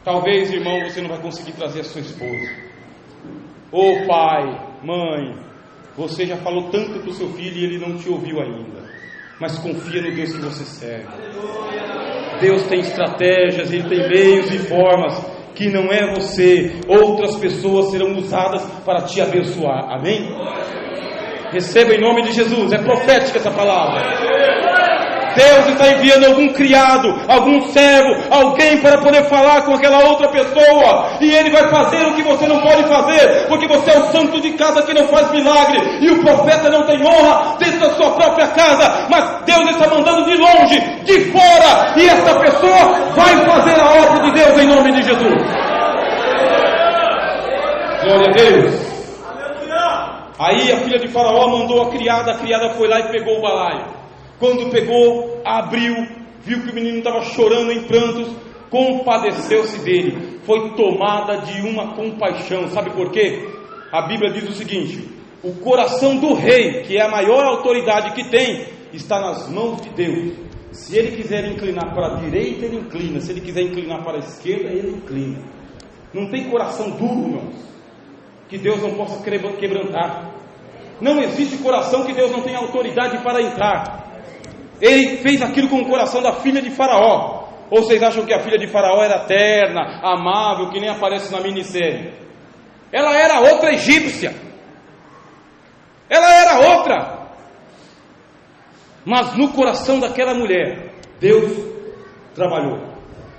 Talvez, irmão, você não vai conseguir trazer a sua esposa. Ô pai, mãe, você já falou tanto para o seu filho e ele não te ouviu ainda. Mas confia no Deus que você serve. Deus tem estratégias, Ele tem meios e formas que não é você. Outras pessoas serão usadas para te abençoar. Amém? Receba em nome de Jesus. É profética essa palavra. Deus está enviando algum criado, algum servo, alguém para poder falar com aquela outra pessoa, e ele vai fazer o que você não pode fazer, porque você é o santo de casa que não faz milagre, e o profeta não tem honra dentro da sua própria casa, mas Deus está mandando de longe, de fora, e essa pessoa vai fazer a obra de Deus em nome de Jesus. Glória a Deus. Aí a filha de Faraó mandou a criada foi lá e pegou o balaio. Quando pegou, abriu, viu que o menino estava chorando em prantos, compadeceu-se dele, foi tomada de uma compaixão. Sabe por quê? A Bíblia diz o seguinte: o coração do rei, que é a maior autoridade que tem, está nas mãos de Deus. Se ele quiser inclinar para a direita, ele inclina. Se ele quiser inclinar para a esquerda, ele inclina. Não tem coração duro, irmãos, que Deus não possa quebrantar. Não existe coração que Deus não tenha autoridade para entrar. Ele fez aquilo com o coração da filha de Faraó. Ou vocês acham que a filha de Faraó era terna, amável, que nem aparece na minissérie? Ela era outra egípcia. Ela era outra. Mas no coração daquela mulher, Deus trabalhou.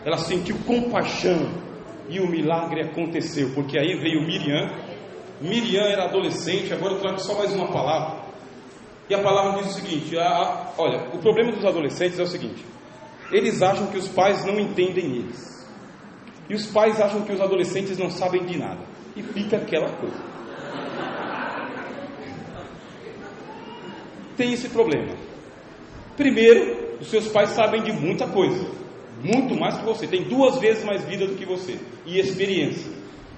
Ela sentiu compaixão e o milagre aconteceu. Porque aí veio Miriam. Miriam era adolescente. Agora eu trago só mais uma palavra. E a palavra diz o seguinte: olha, o problema dos adolescentes é o seguinte: eles acham que os pais não entendem eles, e os pais acham que os adolescentes não sabem de nada, e fica aquela coisa. Tem esse problema. Primeiro, os seus pais sabem de muita coisa, muito mais que você, tem 2 vezes mais vida do que você, e experiência,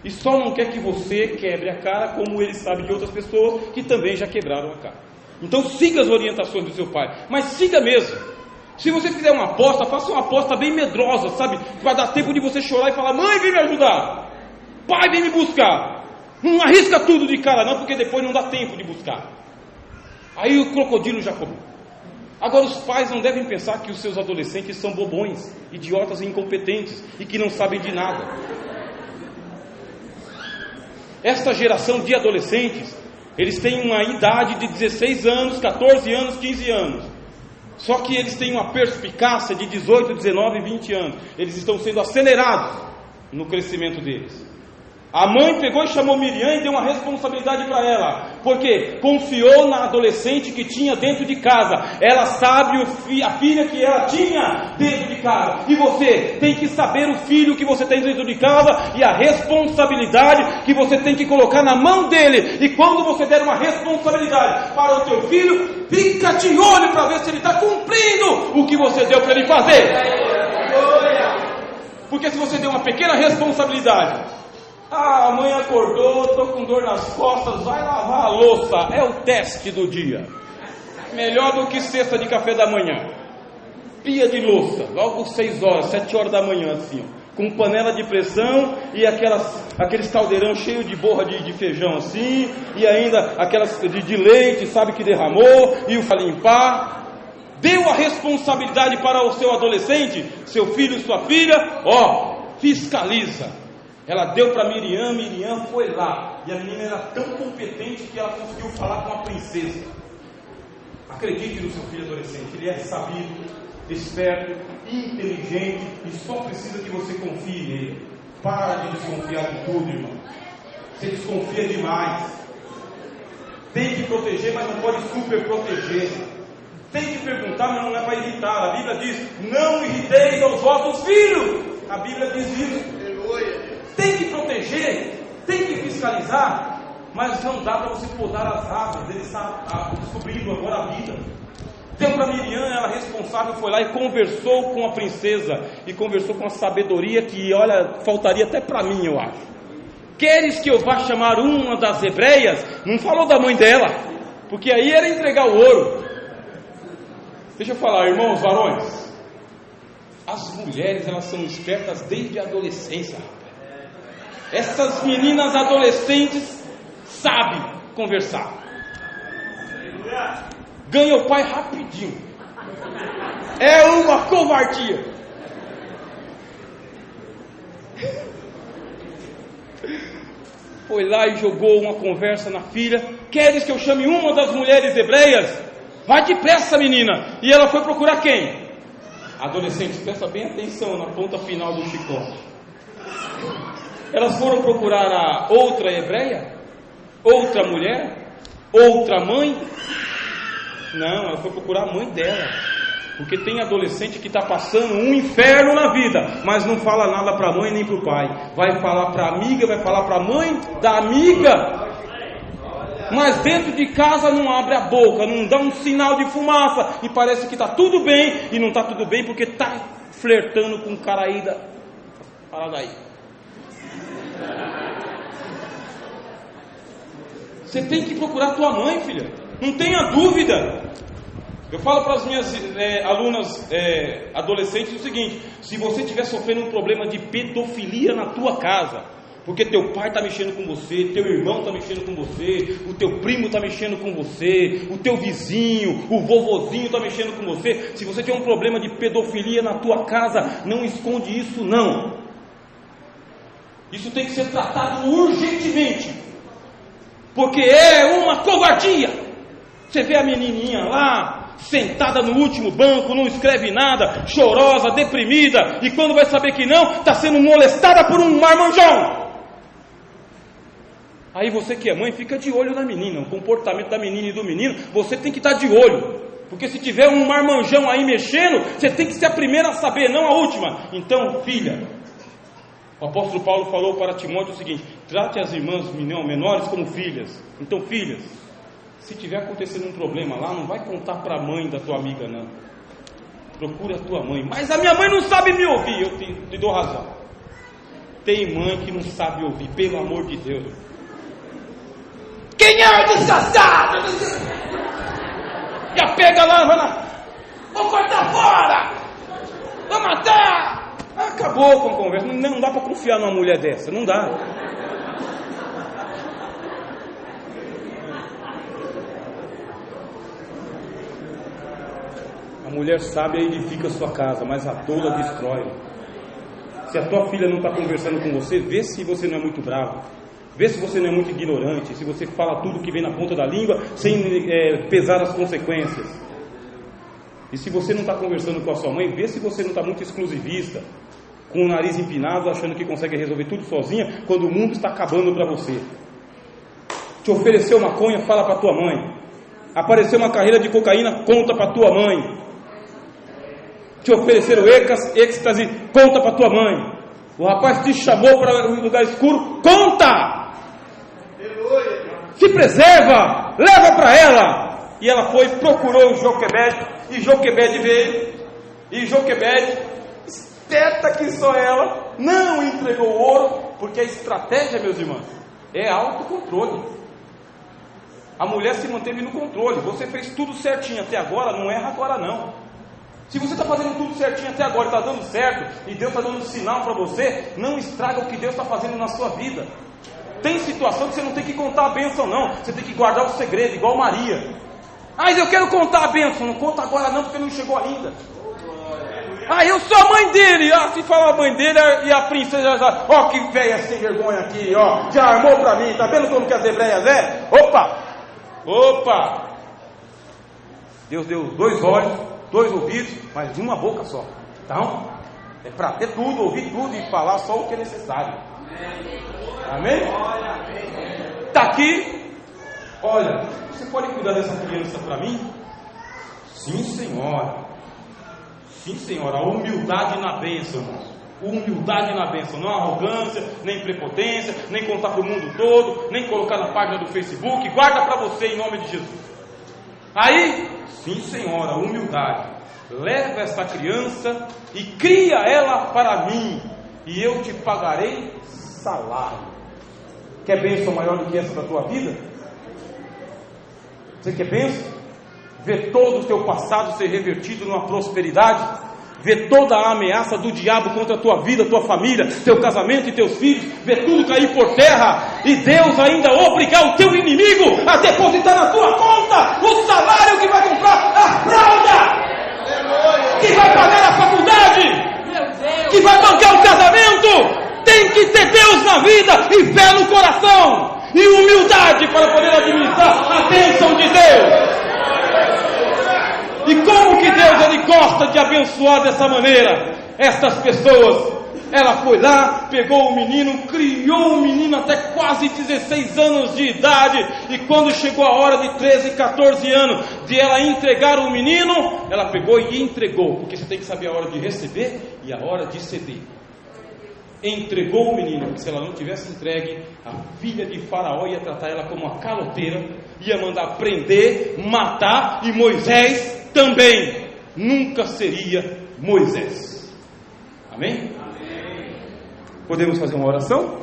e só não quer que você quebre a cara, como eles sabem de outras pessoas que também já quebraram a cara. Então siga as orientações do seu pai, mas siga mesmo. Se você fizer uma aposta, faça uma aposta bem medrosa, sabe? Vai dar tempo de você chorar e falar: mãe, vem me ajudar, pai, vem me buscar. Não arrisca tudo de cara não, porque depois não dá tempo de buscar. Aí o crocodilo já comeu. Agora os pais não devem pensar que os seus adolescentes são bobões, idiotas e incompetentes e que não sabem de nada. Esta geração de adolescentes, eles têm uma idade de 16 anos, 14 anos, 15 anos. Só que eles têm uma perspicácia de 18, 19, 20 anos. Eles estão sendo acelerados no crescimento deles. A mãe pegou e chamou Miriam e deu uma responsabilidade para ela, porque confiou na adolescente que tinha dentro de casa. Ela sabe a filha que ela tinha dentro de casa, e você tem que saber o filho que você tem dentro de casa e a responsabilidade que você tem que colocar na mão dele. E quando você der uma responsabilidade para o teu filho, fica de olho para ver se ele está cumprindo o que você deu para ele fazer. Porque se você deu uma pequena responsabilidade, a mãe acordou, estou com dor nas costas, vai lavar a louça, é o teste do dia. Melhor do que cesta de café da manhã. Pia de louça, logo 6 horas, 7 horas da manhã assim, ó, com panela de pressão e aqueles caldeirão cheio de borra de feijão assim, e ainda aquelas de leite, sabe, que derramou, e o para limpar. Deu a responsabilidade para o seu adolescente, seu filho, sua filha, fiscaliza. Ela deu para Miriam, Miriam foi lá, e a menina era tão competente que ela conseguiu falar com a princesa. Acredite no seu filho adolescente, ele é sabido, esperto, inteligente, e só precisa que você confie nele. Para de desconfiar de tudo, irmão. Você desconfia demais. Tem que proteger, mas não pode super proteger. Tem que perguntar, mas não é para irritar. A Bíblia diz: não irriteis aos vossos filhos. A Bíblia diz isso. Tem que proteger, tem que fiscalizar, mas não dá para você podar as árvores. Ele está descobrindo agora a vida. Deu para Miriam, ela responsável, foi lá e conversou com a princesa, e conversou com a sabedoria que, olha, faltaria até para mim, eu acho. Queres que eu vá chamar uma das hebreias? Não falou da mãe dela, porque aí era entregar o ouro. Deixa eu falar, irmãos varões, as mulheres, elas são espertas desde a adolescência, rapaz. Essas meninas adolescentes sabem conversar. Ganha o pai rapidinho. É uma covardia. Foi lá e jogou uma conversa na filha. Queres que eu chame uma das mulheres hebreias? Vai depressa, menina. E ela foi procurar quem? Adolescentes, presta bem atenção na ponta final do chicote. Elas foram procurar a outra hebreia? Outra mulher? Outra mãe? Não, ela foi procurar a mãe dela. Porque tem adolescente que está passando um inferno na vida, mas não fala nada para a mãe nem para o pai. Vai falar para a amiga, vai falar para a mãe da amiga. Mas dentro de casa não abre a boca, não dá um sinal de fumaça, e parece que está tudo bem, e não está tudo bem porque está flertando com um cara aí da... Fala daí. Você tem que procurar tua mãe, filha. Não tenha dúvida. Eu falo para as minhas alunas adolescentes o seguinte: se você estiver sofrendo um problema de pedofilia na tua casa, porque teu pai está mexendo com você, teu irmão está mexendo com você, o teu primo está mexendo com você, o teu vizinho, o vovozinho está mexendo com você, se você tiver um problema de pedofilia na tua casa, não esconde isso não. Isso tem que ser tratado urgentemente, porque é uma covardia. Você vê a menininha lá, sentada no último banco, não escreve nada, chorosa, deprimida, e quando vai saber que não, está sendo molestada por um marmanjão. Aí você que é mãe, fica de olho na menina, o comportamento da menina e do menino, você tem que estar de olho, porque se tiver um marmanjão aí mexendo, você tem que ser a primeira a saber, não a última. Então, filha, o apóstolo Paulo falou para Timóteo o seguinte: trate as irmãs menores como filhas. Então, filhas, se tiver acontecendo um problema lá, não vai contar para a mãe da tua amiga não, procura a tua mãe. Mas a minha mãe não sabe me ouvir. Eu te dou razão, tem mãe que não sabe ouvir, pelo amor de Deus. Quem é o desgraçado? Já pega lá, vai lá. Vou cortar fora! Vou matar! Acabou com a conversa. Não dá para confiar numa mulher dessa, não dá. A mulher sábia edifica a sua casa, mas a tola destrói. Se a tua filha não está conversando com você, vê se você não é muito bravo. Vê se você não é muito ignorante, se você fala tudo que vem na ponta da língua, sem pesar as consequências. E se você não está conversando com a sua mãe, vê se você não está muito exclusivista, com o nariz empinado, achando que consegue resolver tudo sozinha, quando o mundo está acabando para você. Te ofereceu maconha, fala para tua mãe. Apareceu uma carreira de cocaína, conta para tua mãe. Te ofereceram êxtase, conta para tua mãe. O rapaz te chamou para um lugar escuro, conta! Se preserva, leva para ela. E ela foi, procurou Joquebede, e Joquebede veio, e Joquebede, esperta que só ela, não entregou o ouro, porque a estratégia, meus irmãos, é autocontrole. A mulher se manteve no controle. Você fez tudo certinho até agora, não erra agora não. Se você está fazendo tudo certinho até agora, está dando certo, e Deus está dando um sinal para você, não estraga o que Deus está fazendo na sua vida. Tem situação que você não tem que contar a bênção não, você tem que guardar o segredo, igual Maria. Mas eu quero contar a bênção, não conta agora não, porque não chegou ainda. Eu sou a mãe dele. Se fala a mãe dele, e a princesa já, ó que velha sem vergonha aqui, ó, já armou para mim, tá vendo como que as hebreias é? Opa! Deus deu 2 olhos, 2 ouvidos, mas uma boca só. Então, é para ter tudo, ouvir tudo e falar só o que é necessário. Amém? Está aqui. Olha, você pode cuidar dessa criança para mim? Sim, senhora. Sim, senhora. A humildade na bênção, irmãos. Humildade na bênção, não arrogância, nem prepotência, nem contar para o mundo todo, nem colocar na página do Facebook. Guarda para você em nome de Jesus. Aí, sim, senhora, humildade. Leva esta criança e cria ela para mim, e eu te pagarei salário. Quer bênção maior do que essa da tua vida? Você quer bênção? Ver todo o teu passado ser revertido numa prosperidade? Ver toda a ameaça do diabo contra a tua vida, tua família, teu casamento e teus filhos? Ver tudo cair por terra? E Deus ainda obrigar o teu inimigo a depositar na tua conta o salário que vai comprar a fralda, que vai pagar a faculdade, que vai bancar o casamento. Tem que ter Deus na vida e fé no coração e humildade para poder administrar a bênção de Deus. E como que Deus ele gosta de abençoar dessa maneira estas pessoas? Ela foi lá, pegou o menino, criou o menino até quase 16 anos de idade. E quando chegou a hora de 13, 14 anos de ela entregar o menino, ela pegou e entregou. Porque você tem que saber a hora de receber e a hora de ceder. Entregou o menino, porque se ela não tivesse entregue, a filha de Faraó ia tratar ela como uma caloteira, ia mandar prender, matar, e Moisés também nunca seria Moisés. Amém? Podemos fazer uma oração?